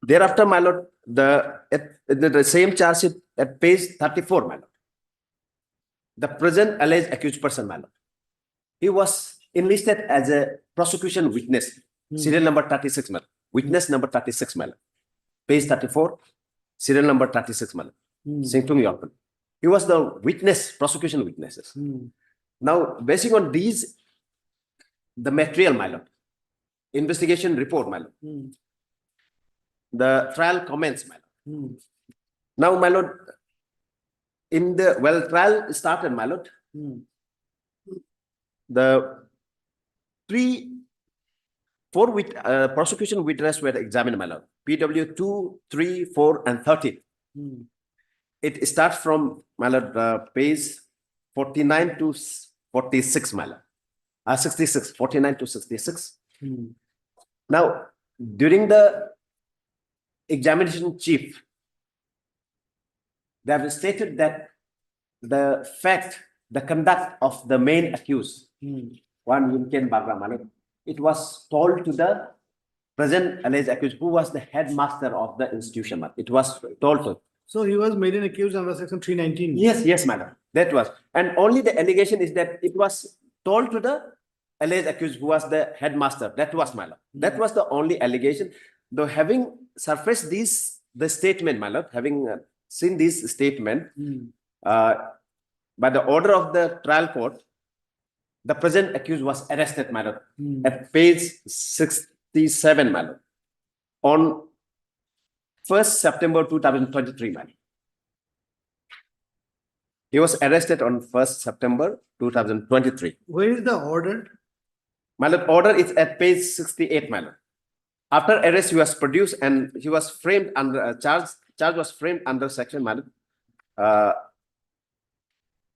Thereafter, my lord, the same charge sheet at page 34, my lord. The present alleged accused person, my lord, he was enlisted as a prosecution witness, serial number 36, my lord. Witness number 36, my lord. Page 34, serial number 36, my lord. Singtung York. He was the witness, prosecution witnesses. Now, based on these, the material, my lord, investigation report, my lord, the trial comments, my lord. Now, my lord, in the, trial started, my lord, the 4 prosecution witnesses were examined, my lord. PW 2, 3, 4, and 13. It starts from, my lord, page 49 to 46, my lord. 66, 49 to 66. Now, during the examination chief, they have stated that the fact, the conduct of the main accused, one Yumken Bagra, my lord, it was told to the present alleged accused, who was the headmaster of the institution, my lord. It was told to. So he was made an accused under section 319. Yes, madam. That was. And only the allegation is that it was told to the alleged accused who was the headmaster. That was, my lord. That was the only allegation. Though having surfaced the statement, my lord, having seen this statement, by the order of the trial court, the present accused was arrested, my lord, at page 67, my lord, on 1st September 2023, man. He was arrested on 1st September 2023. Where is the order? My lord, order is at page 68, my lord. After arrest, he was produced and he was framed under charge was framed under section, my lord,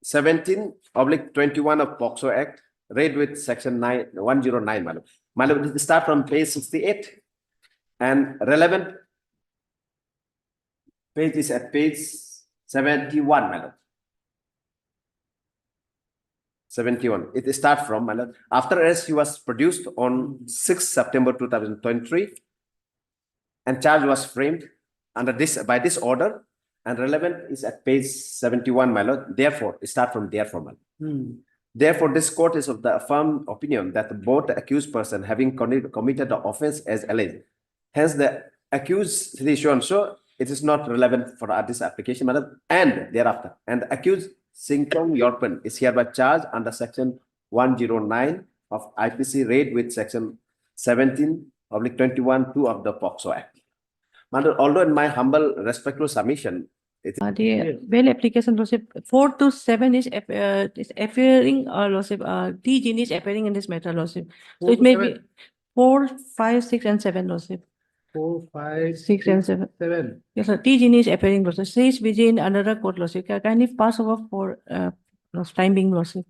17/21 of POCSO Act, read with section 109, my lord. My lord, it start from page 68 and relevant page is at page 71, my lord. 71. It start from, my lord. After arrest, he was produced on 6 September 2023 and charge was framed under this by this order and relevant is at page 71, my lord. Therefore, start from therefore, my lord. Therefore, this court is of the firm opinion that both the accused person having committed the offense as alleged. Hence, the accused situation, so it is not relevant for this application, madam. And thereafter, and the accused Singtong Yorpen is hereby charged under section 109 of IPC raid with section 17/21(2) of the POCSO Act. Madam, although in my humble respectful submission, The bail application, Lordship, 4 to 7 is appearing, Lordship, D. Genie is appearing in this matter, Lordship. So 4 it to may 7? be 4, 5, 6, and 7, Lordship. 4, 5, 6 and 7. 7. Yes, sir. T. Genie is appearing, Lordship. C is within another court, Lordship. Can you pass over for time being, Lordship?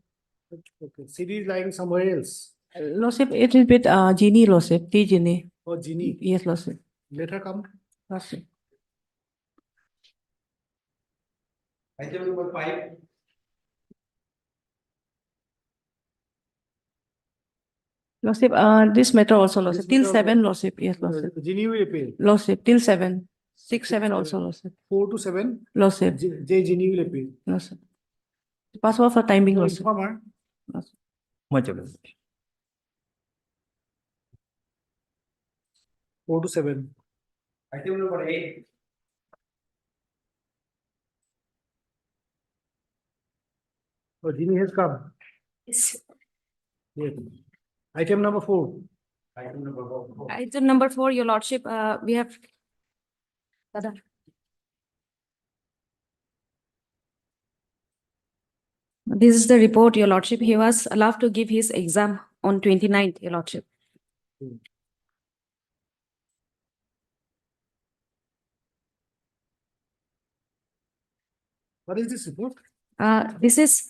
Okay, CD is lying somewhere else. Lordship, it is with Genie, Lordship, T. Genie. Oh, Ginny, Yes, Lordship. let her come. Lordship. Item number 5. Lordship, this matter also, Lordship, This till matter also- 7, Lordship, yes, Lordship. Ginny will appeal. Lordship, till 7. 6, 7 7. also, Lordship. 4 to 7, Lordship, J. Ginny will appeal. Lordship. Pass over for time being, So Lordship. inform her. Lordship. Much obliged. 4 to 7. Item number 8. Oh, Ginny has come. Yes. Yes. Item number 4. Item number 4. Item number 4, Your Lordship, we have. Dada. This is the report, Your Lordship. He was allowed to give his exam on 29th, Your Lordship. What is this report? This is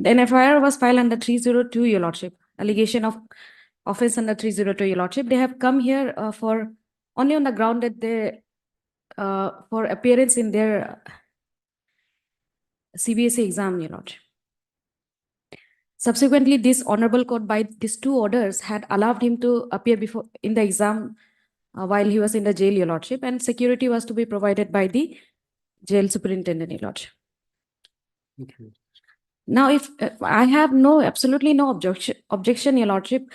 an FIR was filed under 302, Your Lordship. Allegation of offense under 302, Your Lordship. They have come here for only on the ground that they for appearance in their CBSE exam, Your Lordship. Subsequently, this honorable court by these 2 orders had allowed him to appear before in the exam while he was in the jail, Your Lordship, and security was to be provided by the jail superintendent, Your Lordship. Okay. Now, if I have absolutely no objection, Your Lordship,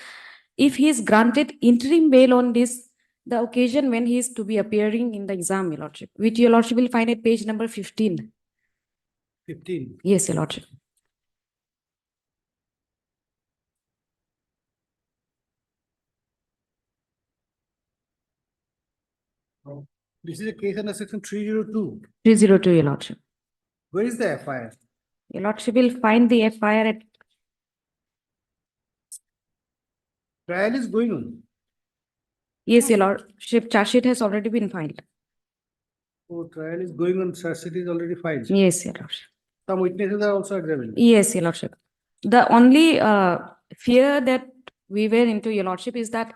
if he is granted interim bail on this, the occasion when he is to be appearing in the exam, Your Lordship, which Your Lordship will find at page number 15. 15. Yes, Your Lordship. This is a case under section 302. 302, Your Lordship. Where is the FIR? Your Lordship will find the FIR at. Trial is going on. Yes, Your Lordship, charge sheet has already been filed. Oh, trial is going on, charge sheet is already filed. Yes, Your Lordship. Some witnesses are also examined. Yes, Your Lordship. The only fear that we were into, Your Lordship, is that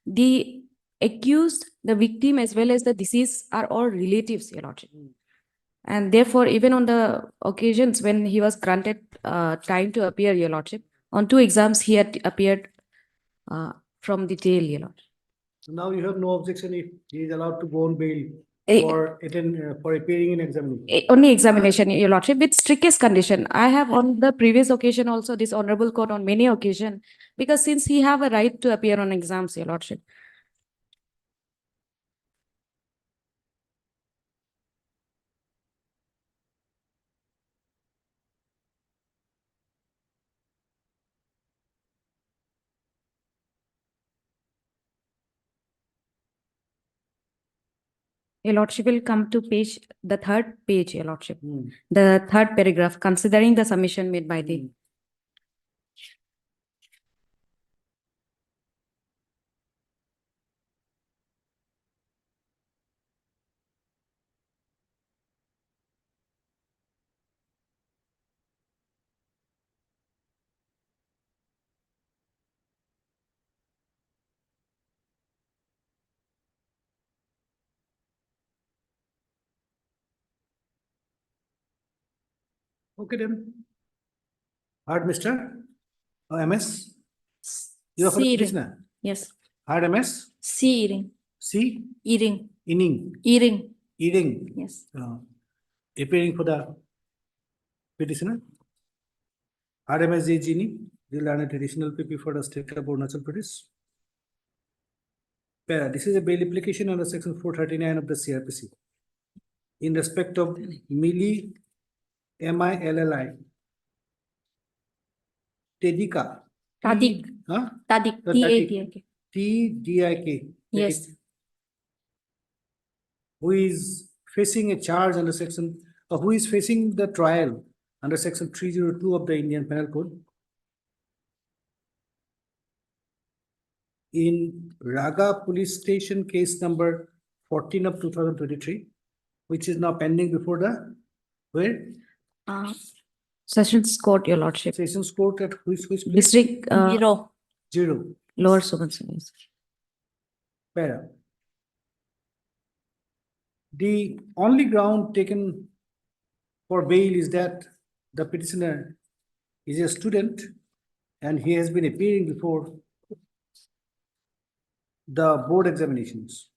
the accused, the victim, as well as the deceased are all relatives, Your Lordship. And therefore, even on the occasions when he was granted time to appear, Your Lordship, on 2 exams he had appeared from the jail, Your Lordship. Now you have no objection if he is allowed to go on bail Eh, for appearing in examination. Only examination, Your Lordship, with strictest condition. I have on the previous occasion also this honorable court on many occasions, because since he have a right to appear on exams, Your Lordship. Your Lordship will come to page, the 3rd page, Your Lordship. The 3rd paragraph, considering the submission made by the. Okay then. Heard Mr. MS? You are for the C ring. petitioner. Yes. Heard MS? C ring. C? Earring. Inning, Earring. Eating, Yes. appearing for the petitioner. RMS Gini, the learned traditional PP for the state of Arunachal Pradesh. This is a bail application under section 439 of the CRPC. In respect of Millie MILLI. Tedika. Tadik. Huh? Tadik. The T-A-D-I-K. TDIK. Yes. Who is facing a charge under section, who is facing the trial under section 302 of the Indian Penal Code. In Raga Police Station case number 14 of 2023, which is now pending before the, where? Sessions Court, Your Lordship. Sessions Court at which place? District, Zero. Zero. Lower Subansiri. Para. The only ground taken for bail is that the petitioner is a student and he has been appearing before the board examinations.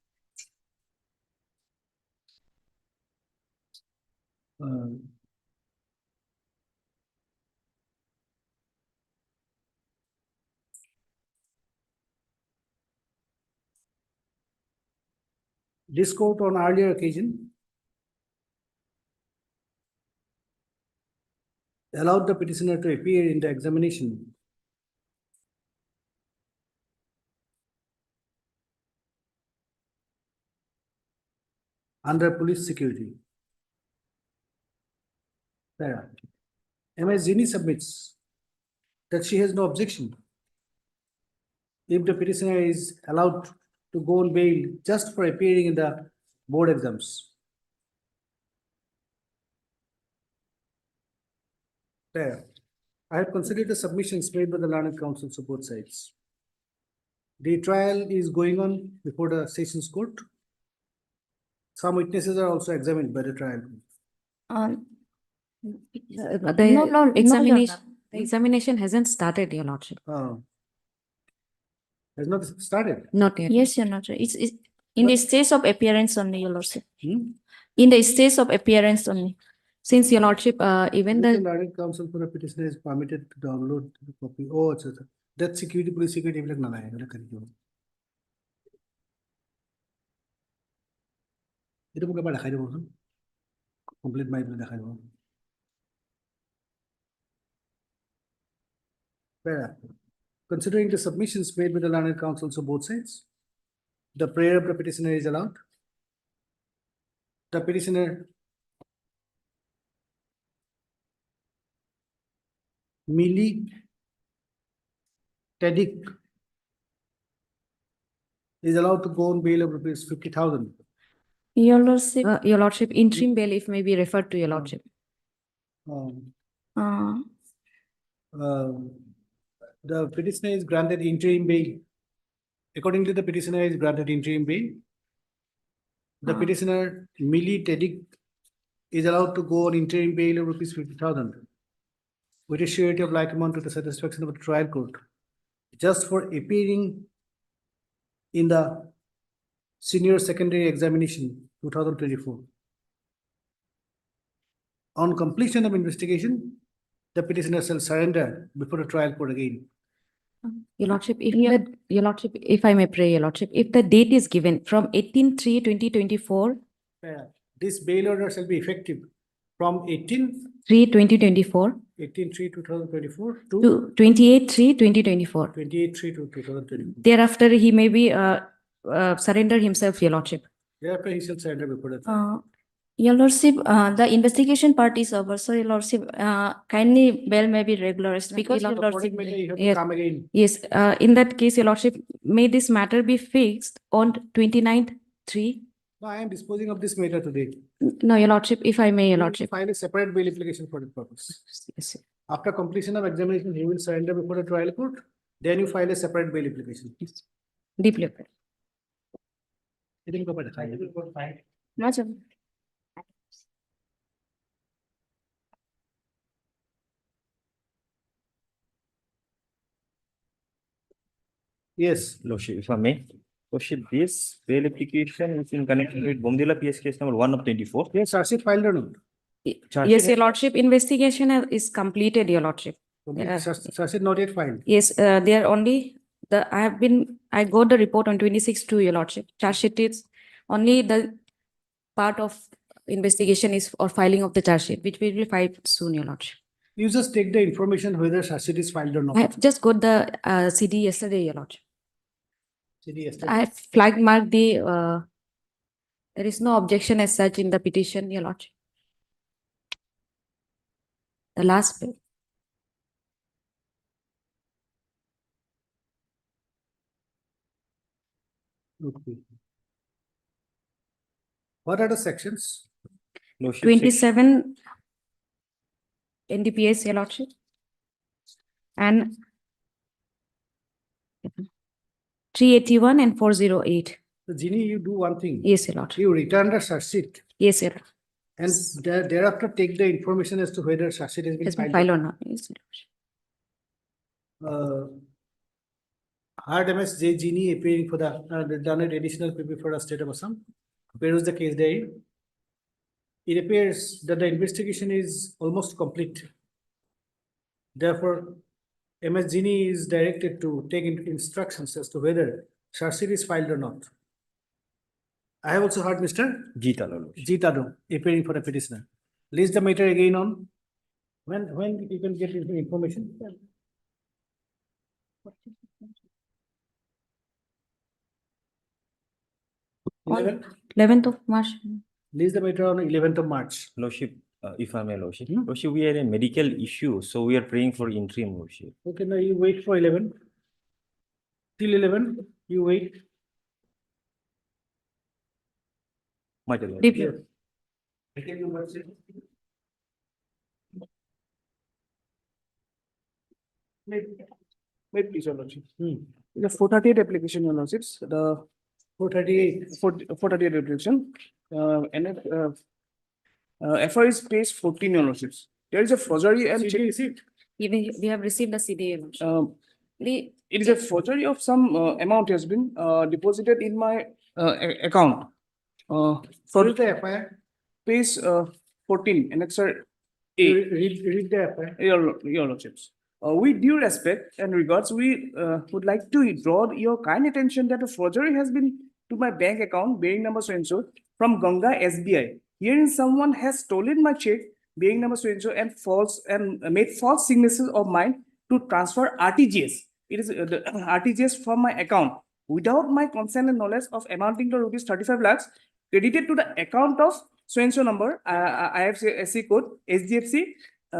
This court on earlier occasion allowed the petitioner to appear in the examination under police security. Para. MS Zini submits that she has no objection if the petitioner is allowed to go on bail just for appearing in the board exams. There. I have considered the submissions made by the learned counsels of both sides. The trial is going on before the sessions court. Some witnesses are also examined by the trial. The examination hasn't started, Your Lordship. Has not started. Not yet. Yes, Your Lordship. It's in the stage of appearance only, Your Lordship. Hmm? In the stage of appearance only. Since, Your Lordship, even The the, learned counsel for the petitioner is permitted to download the copy. Oh, it's that security, police security, like nala hai, like kari ho. Ito mo ba dekhai debo? Complete my dekhai debo. Para. Considering the submissions made by the learned counsels of both sides, the prayer of the petitioner is allowed. The petitioner Millie Tedic is allowed to go on bail of rupees 50,000. Your Lordship. Your Lordship, interim bail, if may be referred to, Your Lordship. The petitioner is granted interim bail. Accordingly, the petitioner is granted interim bail. The petitioner Millie Tedic is allowed to go on interim bail of rupees 50,000 with a surety of like amount to the satisfaction of the trial court, just for appearing in the senior secondary examination 2024. On completion of investigation, the petitioner shall surrender before the trial court again. Your Lordship, Your Lordship, if I may pray, Your Lordship, if the date is given from 18/3/2024, This bail order shall be effective from 3/2024 18/3/2024 to to 28/3/2024. 28/3/2024. Thereafter, he may be surrender himself, Your Lordship. Thereafter, he shall surrender before the trial. Your Lordship, the investigation part is over. So, Your Lordship, kindly bail may be regularized because Your Lordship. You have to Yes. come again. Yes, in that case, Your Lordship, may this matter be fixed on 29/3. No, I am disposing of this matter today. No, Your Lordship, if I may, Your He will Lordship. file a separate bail application for that purpose. Yes, After completion of examination, he will surrender before the trial court. Then you file a separate bail application. yes. Deeply appreciate. Itin ko pa dikhai. No, sir. Yes, Lordship, if I may. Lordship, this bail application is in connection with Bomdila PS case number 1 of 24. yes, charge sheet filed or not? Charge Yes, sheet your lordship, investigation is completed, your lordship. Yeah. Charge sheet not yet filed. Yes, they are only I got the report on 26 to your lordship. Charge sheet is only the part of investigation is or filing of the charge sheet, which will be filed soon, your lordship. You just take the information whether charge sheet is filed or not. I have just got the CD yesterday, your lordship. CD yesterday. I have flag marked there is no objection as such in the petition, your lordship. The last bit. Okay. What are the sections? Lordship, 27 NDPS, your lordship. And 381 and 408. So Ginny, you do one thing. Yes, your lordship. You return the charge sheet Yes, your and thereafter take the information as to whether charge sheet has been has been filed. filed or not. Yes, your lordship. Hard MS J. Ginny appearing for the done an additional PP for the state of Assam. Where was the case there? It appears that the investigation is almost complete. Therefore, MS Ginny is directed to take instructions as to whether charge sheet is filed or not. I have also heard Mr. Jeeta, Lordship. Jeeta appearing for the petitioner. List the matter again on when you can get information. On 11th of March. List the matter on 11th of March. Lordship, if I may, Lordship. Hmm? Lordship, we had a medical issue, so we are praying for interim, Lordship. Okay, now you wait for 11. Till 11, you wait. My dear Lord. Review. Wait, please, your lordship. Hmm. The 438 application, your lordships, the 438. 438 application, FR is page 14, your lordships. There is a forgery and CD receipt. Even we have received the CD, your lordship. The it is a forgery of some amount has been deposited in my account. What For is the FIR? page 14, annexure You A. read the FIR. Your lordships. With due respect and regards, we would like to draw your kind attention that a forgery has been to my bank account bearing number so and so from Ganga SBI. Herein someone has stolen my check bearing number so and so and made false signatures of mine to transfer RTGS. It is the RTGS from my account without my consent and knowledge of amounting to rupees 35 lakhs credited to the account of so and so number, IFSC code, SDFC,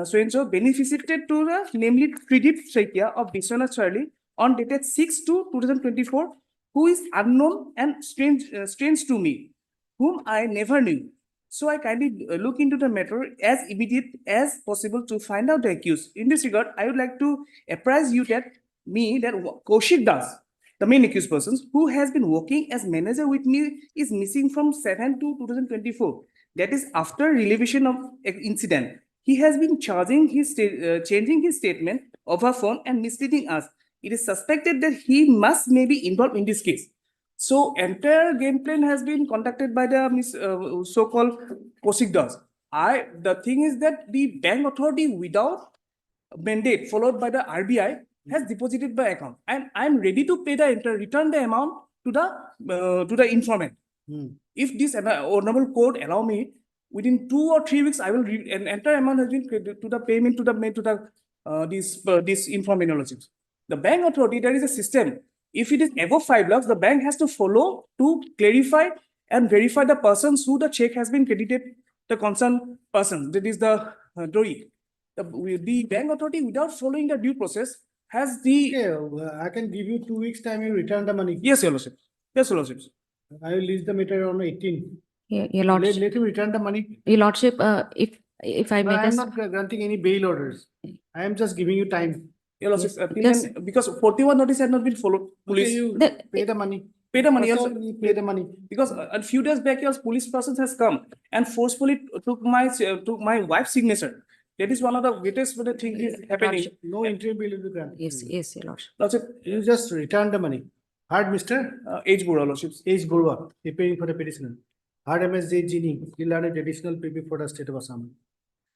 so and so beneficiated to the namely Tridip Shaikia of Biswanath Charlie on dated 6/2/2024, who is unknown and strange to me, whom I never knew. So I kindly look into the matter as immediate as possible to find out the accused. In this regard, I would like to apprise you that Kaushik Das, the main accused persons, who has been working as manager with me, is missing from 7/2/2024. That is after relevation of incident. He has been changing his statement over phone and misleading us. It is suspected that he may be involved in this case. So entire game plan has been conducted by the so-called Kaushik Das. The thing is that the bank authority without mandate followed by the RBI has deposited my account, and I'm ready to pay return the amount to the informant. If this honorable court allow me, within 2 or 3 weeks, I will an entire amount has been credited to the payment to this informant. The bank authority, there is a system. If it is above 5 lakhs, the bank has to follow to clarify and verify the persons who the check has been credited, the concerned person. That is the DOI. The bank authority, without following the due process, has the. Okay, I can give you 2 weeks time, you return the money. Yes, your lordship. Yes, your lordship. I will list the matter on 18. Your lordship. Let him return the money. Your lordship, if I may I am just. not granting any bail orders. I am just giving you time. Your lordship, Yes. because 41 notice had not been followed. Okay, Police you The- pay the money. pay the money. First Also, of all, you pay the money. because a few days back, your police persons has come and forcefully took my wife's signature. That is one of the greatest thing is happening. No interim bill will be granted. Yes, yes, your lordship. Lordship, You just return the money. Heard, Mr. H. Bura, Lordships. H. Burwa, preparing for the petitioner. Heard, MSJ Gini, he learned additional PP for the state of Assam.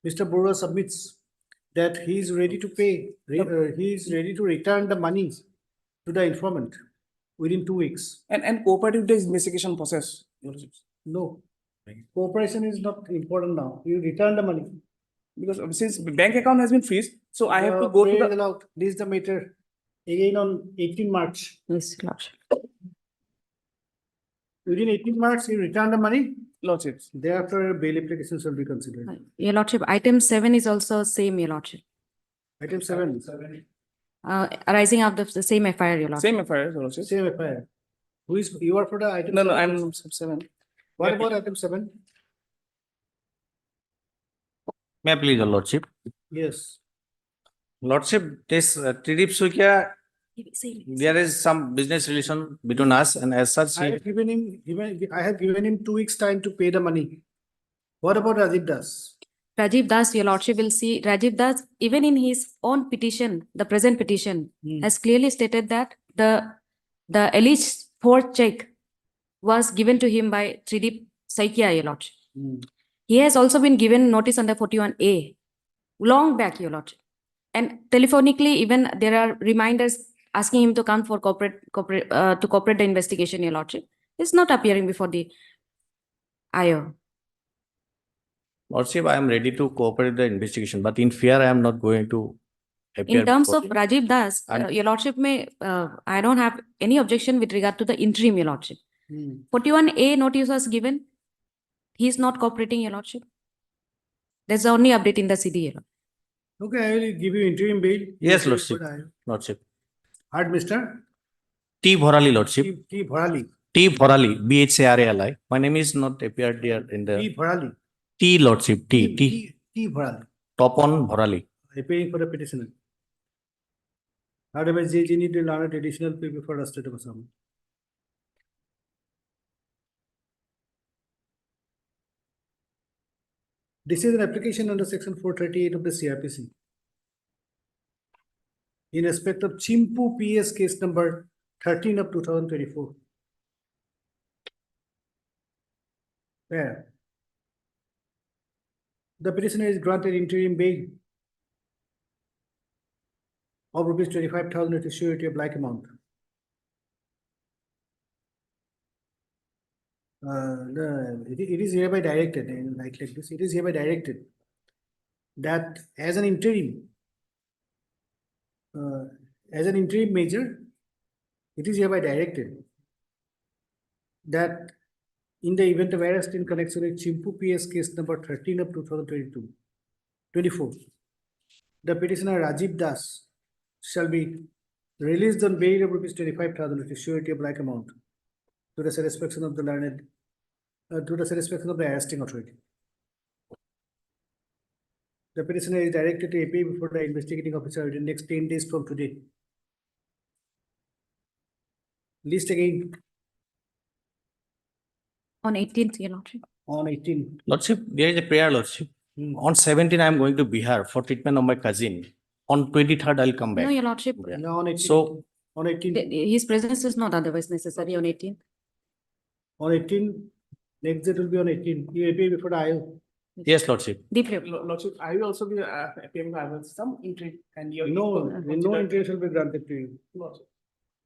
Mr. Burwa submits that he is ready to pay, he is ready to return the money to the informant within 2 weeks. And cooperative the investigation process, Your Lordships. No, cooperation is not important now. You return the money. Because since bank account has been freezed, so I have to go to Praise the. Lord. This is the matter again on 18 March. Yes, your lordship. Within 18 March, you return the money. Lordships. Thereafter, bail applications will be considered. Your lordship, item 7 is also same, your lordship. Item 7, Arising out of the same FIR, your lordship. Same FIR, Your Lordships. same FIR. Who is, you are for the item? No, no, seven? I'm 7. What about item 7? May I please, your lordship? Yes. Lordship, this Tridip Sukia, there is some business relation between us, and as such, I have given him, I have given him 2 weeks time to pay the money. What about Rajiv Das? Rajiv Das, your lordship will see, Rajiv Das, even in his own petition, the present petition, has clearly stated that the alleged fourth check was given to him by Tridip Saikia, your lordship. He has also been given notice under 41A, long back, your lordship. And telephonically, even there are reminders asking him to come for cooperate the investigation, your lordship. It's not appearing before the IO. Lordship, I am ready to cooperate the investigation, but in fear, I am not going to appear. In terms of before- Rajiv Das, And- your lordship may, I don't have any objection with regard to the interim, your lordship. 41A notice was given. He is not cooperating, your lordship. That's the only update in the CD, your lordship. Okay, I will give you interim bail. Yes, You Lordship. pay for the- Lordship. Heard, Mr. T. Bhorali, Lordship. T. Bharali. T. Bhorali, BHARALI. My name is not appeared here in T. the Bharali. T, Lordship. T. T. Bharali. Topon Bhorali. Appearing for the petitioner. Heard, MSJ Gini to learn additional PP for the state of Assam. This is an application under section 438 of the CRPC. In respect of Chimpu PS case number 13 of 2024. Where the petitioner is granted interim bail of rupees 25,000 with surety of like amount. It is hereby directed, like this, it is hereby directed that as an interim measure, it is hereby directed that in the event of arrest in connection with Chimpu PS case number 13 of 2024, the petitioner Rajiv Das shall be released on bail of rupees 25,000 with surety of like amount to the satisfaction of the learned, to the satisfaction of the arresting authority. The petitioner is directed to appear before the investigating officer within the next 10 days from today. List again On 18th, your lordship. on 18. Lordship, there is a prayer, Lordship. On 17, I am going to Bihar for treatment of my cousin. On 23rd, I'll come No, back. your lordship, Yeah, on 18. So, on 18. his presence is not otherwise necessary on 18th. On 18, next date will be on 18. You appear before the IO. yes, Lordship. Deeply. Lordship, I will also be appearing by some entry and your. No interest will be granted to you. Lordship.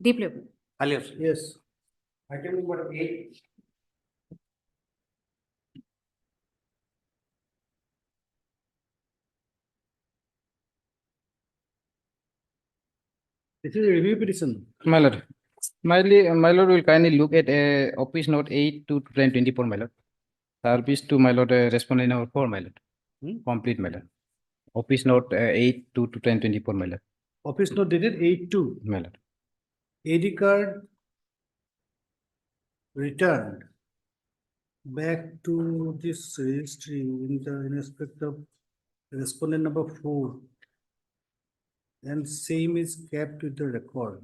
Deeply. Ali, Yes. Item number 8. This is a review petition. My lord, my lord will kindly look at office note 8 to 24, my lord. Service to my lord, respondent number 4, my lord. Complete, my lord. Office note 8 to 24, my lord. Office note dated 8/2. My lord. AD card returned back to this registry in respect of respondent number 4. And same is kept with the record.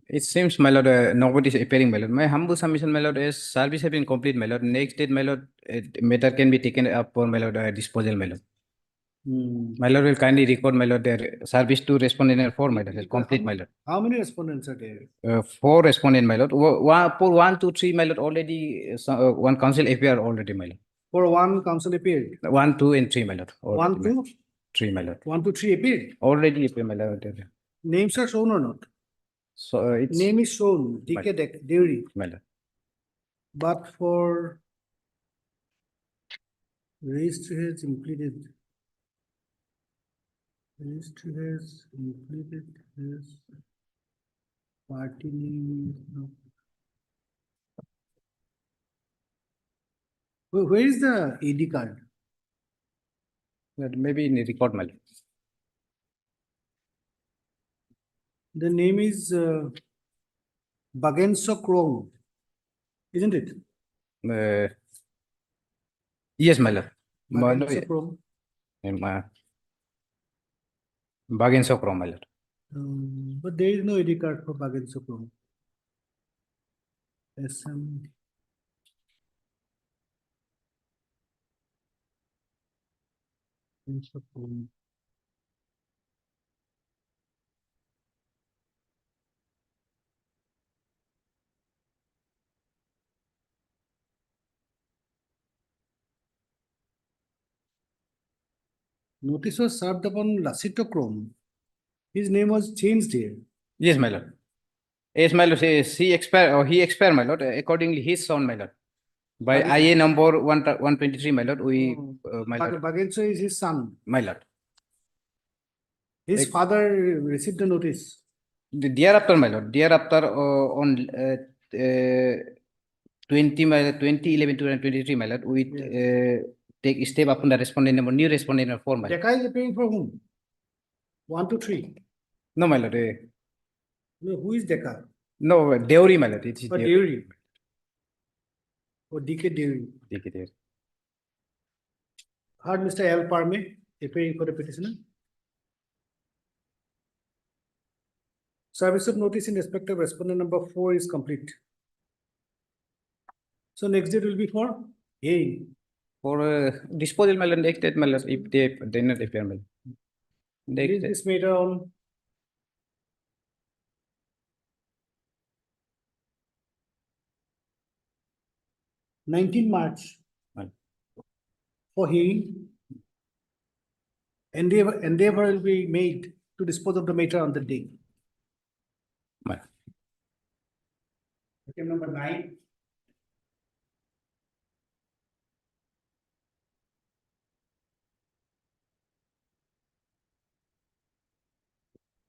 It seems, my lord, nobody is appearing, my lord. My humble submission, my lord, is service have been complete, my lord. Next date, my lord, matter can be taken up for, my lord, disposal, my lord. My lord will kindly record, my lord, their service to respondent and 4, my lord, complete, my lord. How many respondents are there? 4 respondent, my lord. For 1, 2, 3, my lord, already, one council APR already, my lord. For one council appeared. 1, 2, and 3, my lord. already, 1, my lord. 2, 3, my lord. 1, 2, 3 appeared. Already appear, my lord. Names are shown or not? So it's Name is shown, DK Dairy, my lord. but for registry has completed. Registry has completed his party name. Is not- Where is the AD card? Maybe in the record, my lord. The name is Bagenso Chrome, isn't it? Yes, my lord. My lord, Bagenso Chrome. Bargain so chrome, my lord. But there is no AD card for Bagenso Chrome. SM. Bagenso Chrome. Notice was served upon Lasito Chrome. His name was changed here. Yes, my lord. Yes, my lord, he expired, my lord. Accordingly, his son, my lord. By Bagen- IA number 123, my lord, we, my lord, Bagenso is his son. my lord. His Ex- father received the notice. Thereafter, my lord, thereafter, on 2011 to 2023, my lord, we take step upon the respondent number, new respondent number 4, my lord. Deka is appearing for whom? 1, 2, 3. No, my lord. No, who is Deka? No, Dewry, my lord. It is Or Dairy? Or DK Dairy? Dewry. Heard Mr. L. Parme appearing for the petitioner. Service of notice in respect of respondent number 4 is complete. So next date will be for hearing. For disposal, my lord, next date, my lord, if they not appear, my lord. Next Release date. this matter on 19 March Right. for hearing. Endeavor will be made to dispose of the matter on the day. Right. Item number 9.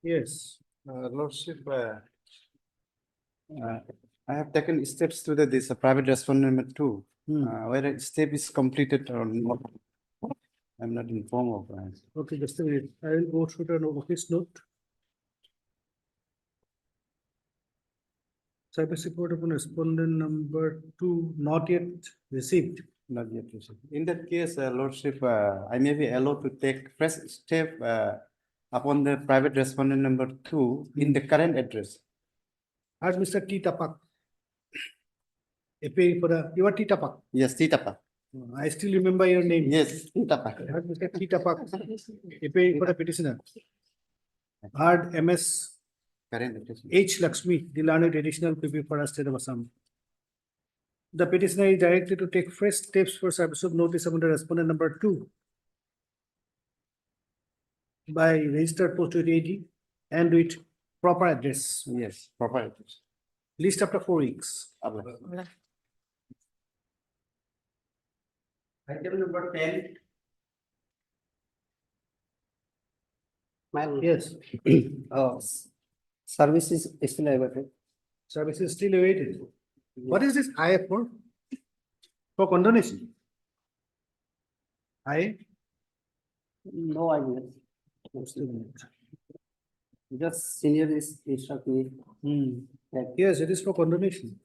Yes. Lordship, I have taken steps to this private respondent number 2. Whether step is completed or not, I'm not informed of that. Okay, just a minute. I will go through the office note. Service report upon respondent number 2 not yet received. Not yet received. In that case, Lordship, I may be allowed to take fresh step upon the private respondent number 2 in the current address. As Mr. T. Tapak appearing for the, you are T. Tapak. Yes, Titapa. I still remember your name. Yes, Titapa. As Mr. T. Tapak appearing for the petitioner. Hard MS Current address. H. Lakshmi, the learned additional PP for the state of Assam. The petitioner is directed to take fresh steps for service of notice upon the respondent number 2 by registered post with AD and with proper address. Yes, proper address. List after 4 weeks. Item number 10. Yes, Service is still awaited. service is still awaited. What is this I for? For condonation? I? No idea. Just senior is instruct me. that Yes, it is for condonation.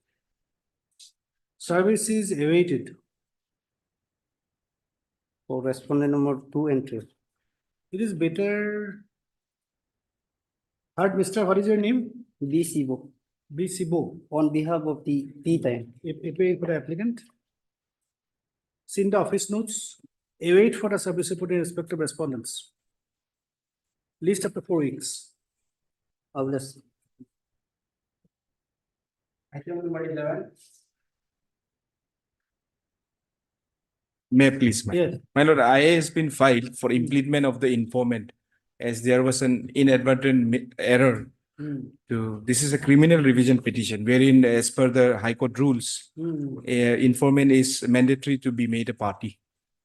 Service is awaited. for respondent number 2 entry. It is better. Heard, Mr. What is your name? B. Sibo, B. Sibo, on behalf of the P time. appearing for the applicant. Seen the office notes. Await for the service report in respect of respondents. List after 4 weeks. Obvious. Item number 11. May I please, Yes. my lord, IA has been filed for implement of the informant as there was an inadvertent error. This is a criminal revision petition wherein as per the High Court rules, informant is mandatory to be made a party.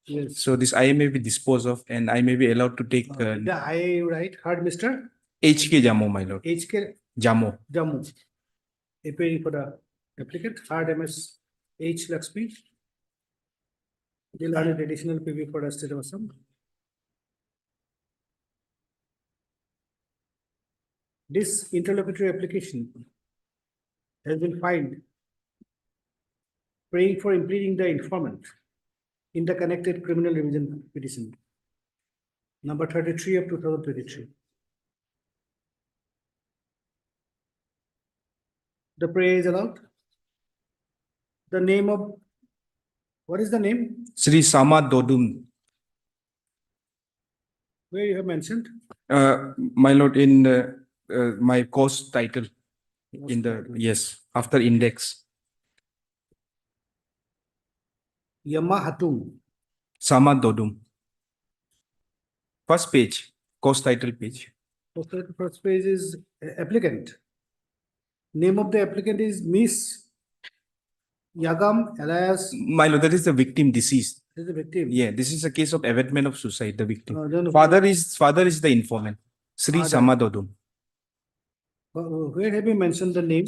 Yes. So this IA may be disposed of and I may be allowed to take The I, right, heard Mr. HK Jammu, my lord, HK Jammu. Jammu. Appearing for the applicant, hard MS H Lakshmi. They'll add an additional PV for the state of Assam. This interlocutory application has been filed praying for impleading the informant in the connected criminal revision petition number 33 of 2023. The prayer is allowed. The name of, what is the name? Sri Sama Dodum, Where you have mentioned? my lord, in my course title in the, yes, after index, Yama Hatum. Sama Dodum. First page, course title page. First page is applicant. Name of the applicant is Miss Yagam alias My lord, that is the victim deceased. is the victim. Yeah, this is a case of abatement of suicide, the victim. Then Father is the informant, Sri Father. Sama Dodum. Where have you mentioned the name?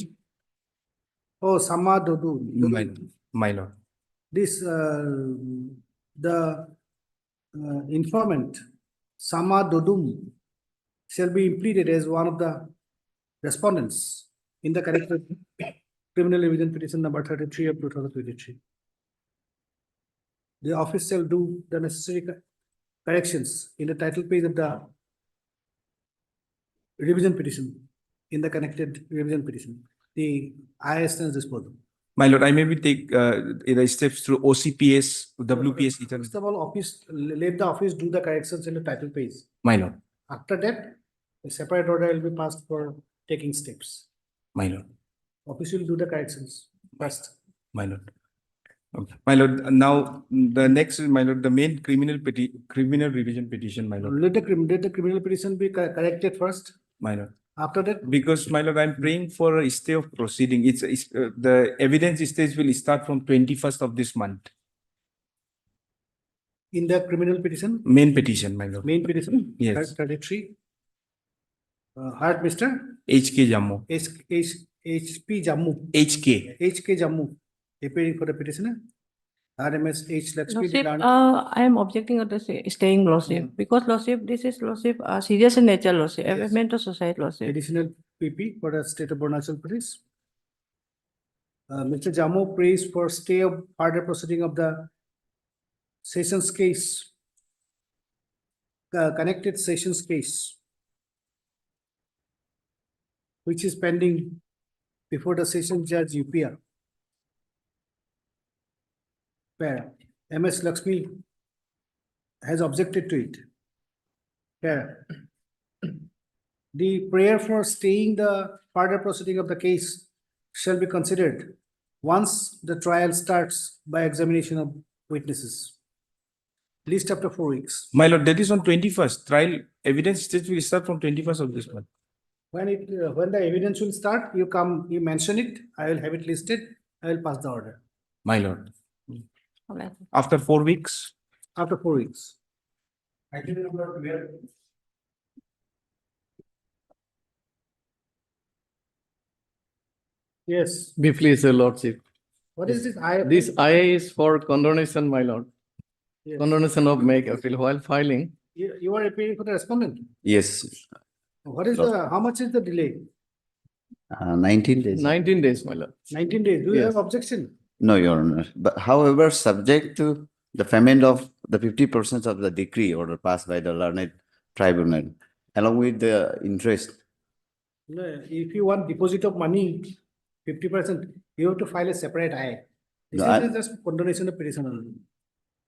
Oh, Sama Dodu. My lord. This, the informant, Sama Dodum, shall be impleaded as one of the respondents in the connected criminal revision petition number 33 of 2023. The office shall do the necessary corrections in the title page of the revision petition, in the connected revision petition. The IS stands disposal. My lord, I maybe take the steps through OCPS, WPS. First of all, office, let the office do the corrections in the title page. My lord, After that, a separate order will be passed for taking steps. my lord, Office will do the corrections first. my lord. Okay. My lord, now the next, my lord, the main criminal revision petition, my lord, Let the criminal petition be corrected first. my lord. After that, Because, my lord, I'm praying for a stay of proceeding. It's the evidence stage will start from 21st of this month. in the criminal petition, Main petition, my lord. main petition, Yes. 33. Heard Mr. HK Jammu. HP Jammu. HK. HK Jammu, appearing for the petitioner. RMS H Lakshmi. Lordship, I am objecting of the staying lordship because lordship, this is lordship, serious in nature lordship, Yes. abatement of society lordship. Additional PP for the state of Arunachal Pradesh. Mr. Jammu prays for stay of further proceeding of the sessions case, connected sessions case, which is pending before the session judge UPR. Where MS Lakshmi has objected to it. Where the prayer for staying the further proceeding of the case shall be considered once the trial starts by examination of witnesses. List after 4 weeks. My lord, that is on 21st. Trial evidence stage will start from 21st of this month. When the evidence will start, you mention it, I will have it listed, I will pass the order. My lord. Okay. After 4 weeks. After 4 weeks. Item number 12. Yes. Be pleased, your lordship. What is this? This IA is for condonation, my lord. Yes. Condonation of make appeal while filing. You are appealing for the respondent. Yes, What is the, how much is the delay? 19 days. 19 days, my lord. 19 days. Do you Yes. have objection? No, Your Honor. But however, subject to the payment of the 50% of the decree order passed by the learned tribunal, along with the interest. No, if you want deposit of money, 50%, you have to file a separate IA. This No, is just condonation of petition only.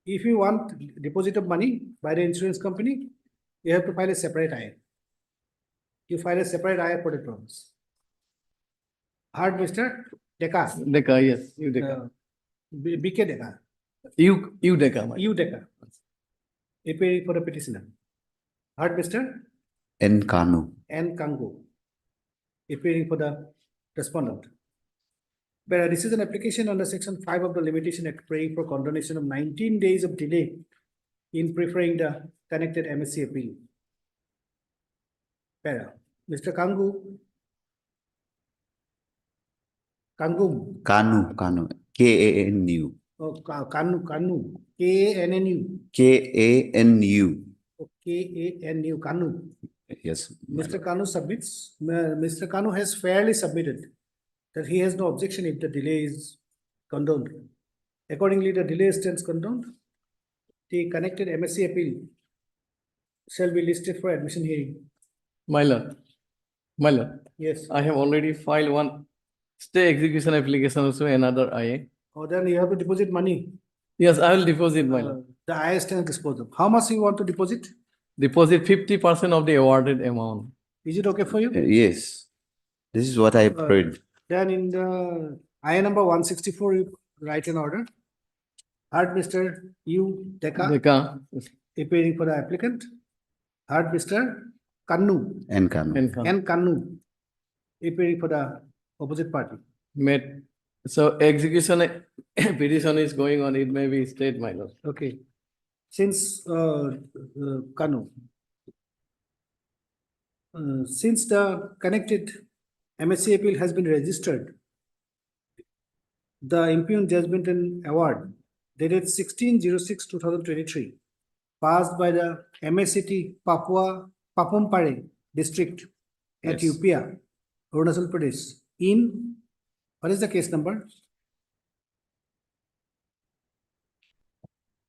If you want deposit of money by the insurance company, you have to file a separate IA. You file a separate IA for the purpose. Heard, Mr. Deka? Deka, yes, you Deka. BK Deka. You Deka, my. You Deka. Appearing for the petitioner. Heard, Mr. N. Kanu. N. Kangu. Appearing for the respondent. But this is an application under section 5 of the Limitation Act, praying for condonation of 19 days of delay in preferring the connected MSC appeal. Para. Mr. Kangum, Kanu. K-A-N-U. oh, Kanu, K-A-N-N-U. K-A-N-U. K-A-N-U, Kanu. Yes. Mr. Kanu submits, Mr. Kanu has fairly submitted that he has no objection if the delay is condoned. Accordingly, the delay stands condoned. The connected MSC appeal shall be listed for admission hearing. My lord. Yes. I have already filed one stay execution application also, another IA. Or then you have to deposit money. Yes, I will deposit, my lord. The IA stands disposal. How much you want to deposit? Deposit 50% of the awarded amount. Is it okay for you? Yes. This is what I prayed. Then in the IA number 164, you write an order. Heard Mr. U. Deka Deka. appearing for the applicant. Heard Mr. Kannu N. Kanu. and Kannu appearing for the opposite party. Met. So execution petition is going on, it may be stayed, my lord. Okay. Since Kannu, since the connected MSC appeal has been registered, the impugned judgment and award dated 16/06/2023 passed by the MSCT Papumpare district at Yes. Upia, Arunachal Pradesh in, what is the case number?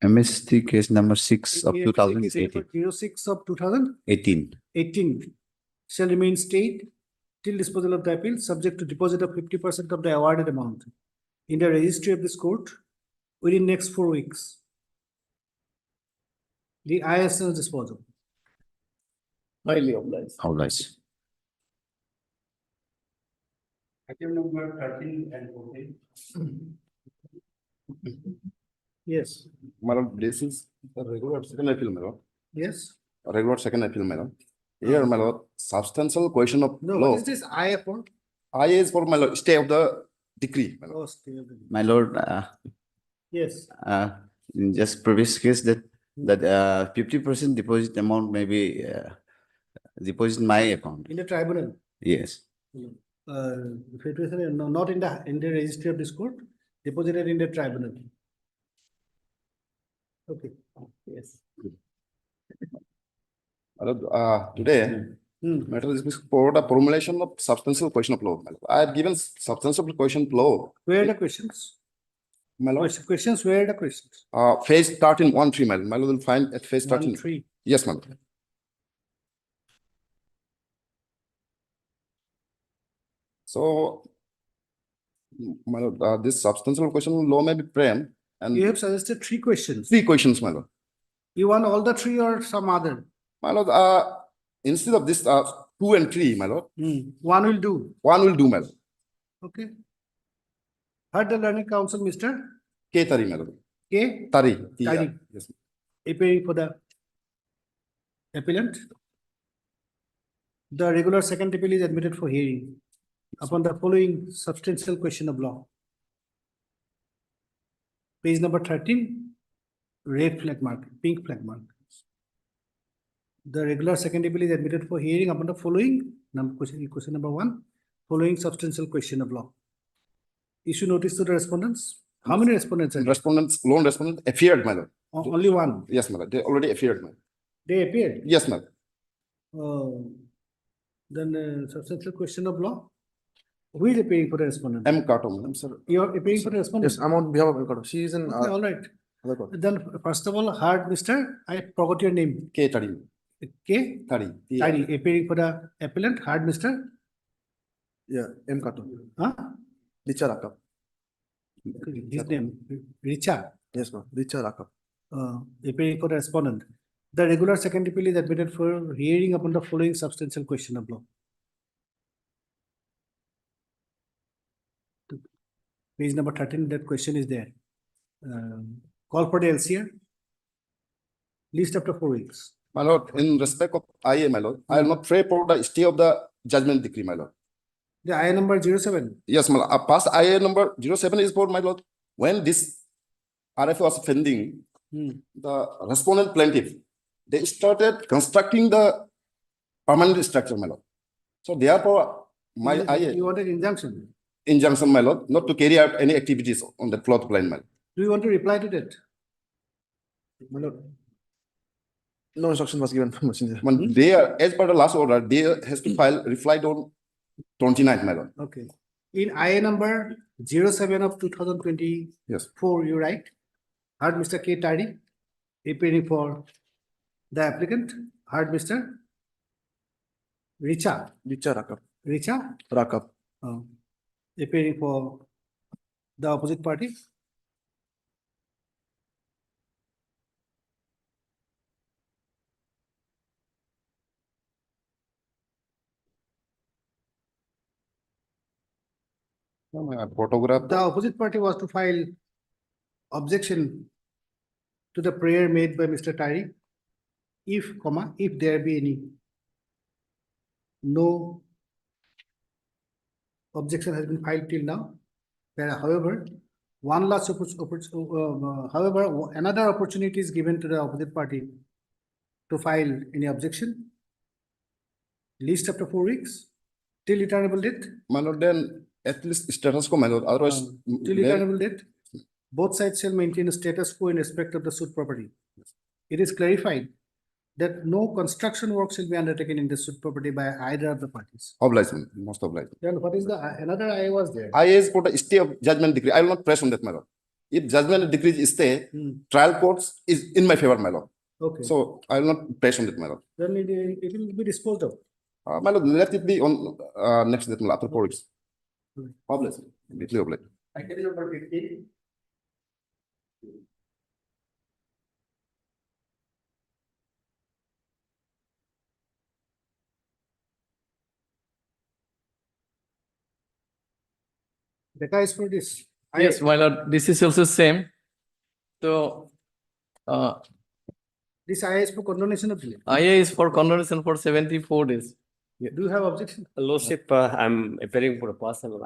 MST case number 6 of Yeah, 2018. 06 of 2018 18. shall remain stayed till disposal of the appeal, subject to deposit of 50% of the awarded amount in the registry of this court within next 4 weeks. The ISN's disposal. Highly obliged. How nice. Item number 13 and 14. Yes, Madam, this is the regular second appeal, madam. yes. Regular second appeal, madam. Here, my lord, substantial question of No, law. what is this IA for? I is for my lord, stay of the decree, my lord. Oh, stay of the- My lord, Yes, in just previous case that 50% deposit amount may be deposit in my account. in the tribunal. Yes. If it was, no, not in the registry of this court, deposited in the tribunal. Okay, yes. My lord, today, Hmm. matter is for the formulation of substantial question of law. My lord. I have given substantial question of law. Where are the questions? My lord, Questions, where are the questions? phase 13, 1-3, my lord. My lord will find at phase 13. 1-3. Yes, my lord. So, my lord, this substantial question of law may be framed and You have suggested 3 questions. 3 questions, my lord. You want all the 3 or some other? My lord, instead of this, 2 and 3, my lord, One will do. 1 will do, my lord. Okay. Heard the learning council, Mr. K Tari, my lord. K. Tari. Tari. Yes. Appearing for the appellant. The regular second appeal is admitted for hearing upon the following substantial question of law. Page number 13, red flag mark, pink flag mark. The regular second appeal is admitted for hearing upon the following question number 1, following substantial question of law. Issue notice to the respondents. How many respondents are there? Respondents, lone respondent appeared, my lord. Only one. Yes, my lord. They already appeared, my lord. They appeared. Yes, my lord. Then substantial question of law. Who is appearing for the respondent? M. Kato, madam, sir. You are appearing for the respondent? Yes, I'm on behalf of M. Kato. She is in Okay, all right. other court. Then first of all, heard Mr. I forgot your name. K Tari. K. Tari. Tari, appearing for the appellant, heard Mr. Yeah, M. Kato. Huh? Richa Rakap. His name, Richa. Yes, ma'am. Richa Rakap. appearing for the respondent. The regular second appeal is admitted for hearing upon the following substantial question of law. Page number 13, that question is there. Call for the LCR. List after 4 weeks. My lord, in respect of IA, my lord, I will not pray for the stay of the judgment decree, my lord. The IA number 07. Yes, my lord. Past IA number 07 is for my lord. When this RF was pending, the respondent plaintiff, they started constructing the permanent structure, my lord. So therefore, my IA You want an injunction? injunction, my lord, not to carry out any activities on the flood plain, my lord. Do you want to reply to that? My lord. No instruction was given from messenger. When they are, as per the last order, they has to file reply on 29th, my lord. Okay. In IA number 07 of 2024, Yes. you write, heard Mr. K. Tari, appearing for the applicant, heard Mr. Richa, Rakap. Richa, Rakap. appearing for the opposite party. Photograph. The opposite party was to file objection to the prayer made by Mr. Tari, if there be any. No objection has been filed till now. However, another opportunity is given to the opposite party to file any objection. Least after 4 weeks, till eternal date. My lord, then at least status quo, my lord. Otherwise, Till then- eternal date, both sides shall maintain a status quo in respect of the suit property. It is clarified that no construction work shall be undertaken in the suit property by either of the parties. obliged, most obliged. Then what is the, another I was there? I is for the stay of judgment decree. I will not press on that, my lord. If judgment decree is stay, trial courts is in my favor, my lord. Okay, So I will not press on that, my lord. then it will be disposed of. My lord, let it be on next date, my lord, after 4 weeks. Obliged, completely obliged. Item number 15. The guy is for this. Yes, my lord, this is also same. So, This IA is for condonation of delay. IA is for condonation for 74 days. Do you have objection? Lordship, I'm appearing for a person.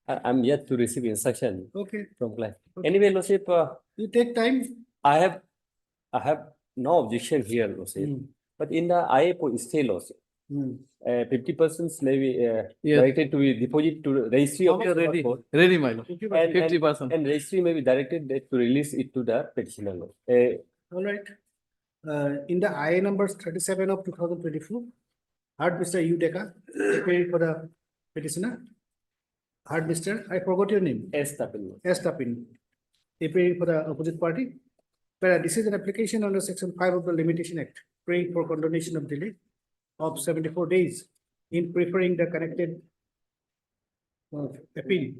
I'm yet to receive instruction Okay, from client. Okay. Anyway, Lordship, you take time. I have no objection here, Lordship. But in the IA for stay, Lordship, 50% may be Yes. directed to be deposit to the registry of Okay, the ready, court. ready, my lord. 50%. 50%. And registry may be directed to release it to the petitioner. Lord. All right. In the IA numbers 37 of 2024, heard Mr. U. Deka, appearing for the petitioner. Heard Mr. I forgot your name. S. Tapin. S. Tapin, appearing for the opposite party. This is an application under Section 5 of the Limitation Act, praying for condonation of delay of 74 days in preferring the connected appeal.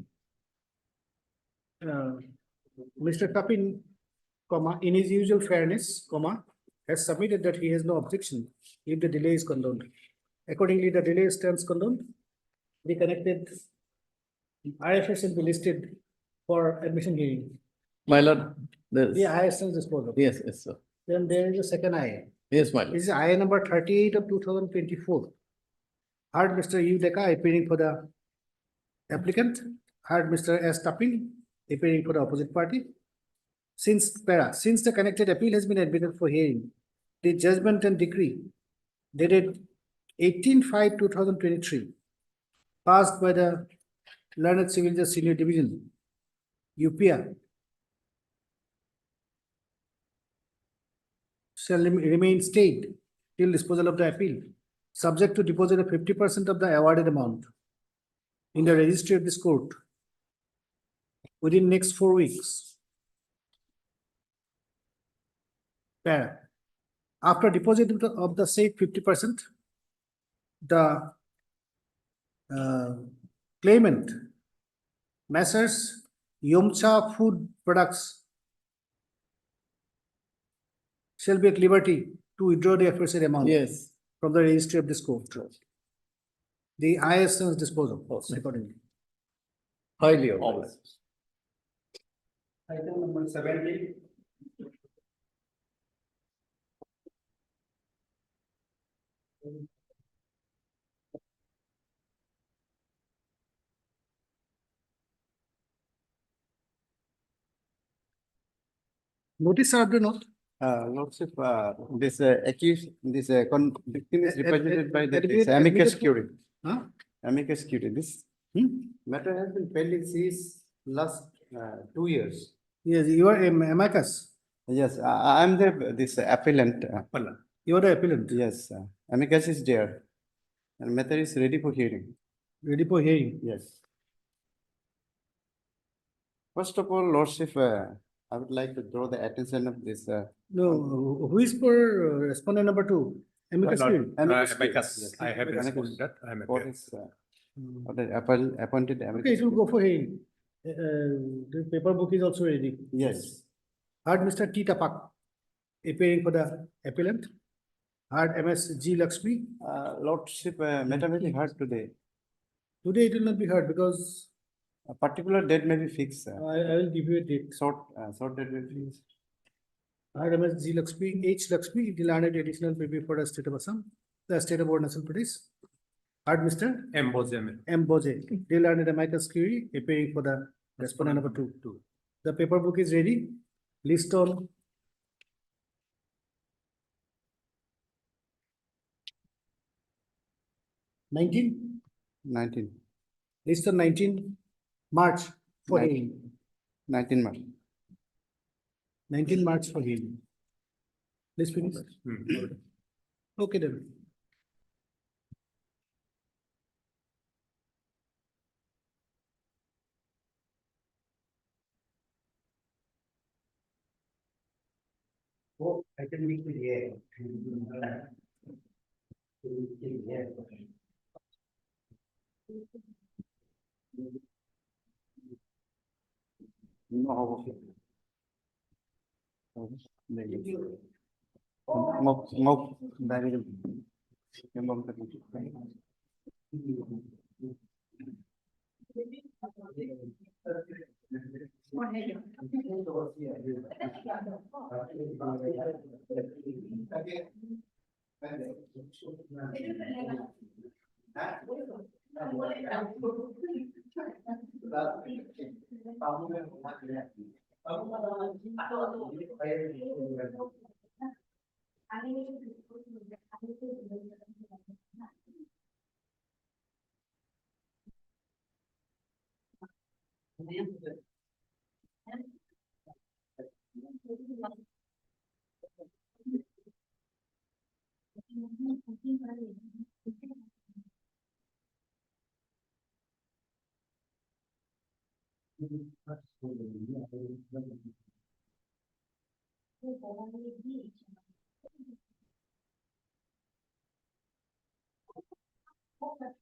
Mr. Tapin, in his usual fairness, has submitted that he has no objection if the delay is condoned. Accordingly, the delay stands condoned. The connected IFS will be listed for admission hearing. My lord, The this, IA stands disposed of. yes, yes, sir. Then there is a second IA. Yes, my lord. This is IA number 38 of 2024. Heard Mr. U. Deka appearing for the applicant. Heard Mr. S. Tapin appearing for the opposite party. Since the connected appeal has been admitted for hearing, the judgment and decree dated 18/5/2023 passed by the Learned Civil Judge Senior Division, UPIA, shall remain stayed till disposal of the appeal, subject to deposit of 50% of the awarded amount in the registry of this court within next 4 weeks. After deposit of the said 50%, the claimant, Messrs. Yomcha Food Products shall be at liberty to withdraw the aforesaid amount Yes. from the registry of this court. The ISN's disposal accordingly. Highly authorized. Item number 70. Notice served or not? Lordship, this accused, this victim is Ad- represented by the admitted- amicus admitted- curiae. Huh? Amicus curiae. This matter has been pending since last 2 years. Yes, you are amicus. Yes, I am the this appellant. You are the appellant. Yes, amicus is there, and matter is ready for hearing. Ready for hearing. Yes. First of all, Lordship, I would like to draw the attention of this. No, who is for respondent number 2? Amicus curiae. Amicus curiae. Amicus. Yes, I have amicus responded that. I am What appearing. is, what the appointed Okay, amicus? it will go for hearing. The paper book is also ready. Yes. Heard Mr. T. Tapak appearing for the appellant. Heard MS G. Lakshmi. Lordship, matter may be heard today. Today it will not be heard because A particular date may be fixed. I will give you a date. Short date may be fixed. Heard MS G. Lakshmi, H. Lakshmi, the landed additional PP for the state of Assam, the state of Arunachal Pradesh. Heard Mr. M. Bozem. M. Boje, the landed amicus curiae appearing for the respondent number 2. The paper book is ready. List on nineteen. 19. List on 19 March for Nine- hearing. 19 March. 19 March for hearing. List finished. Okay then. Oh, I can make it here. No. Ngọc đại diện em mong tất cả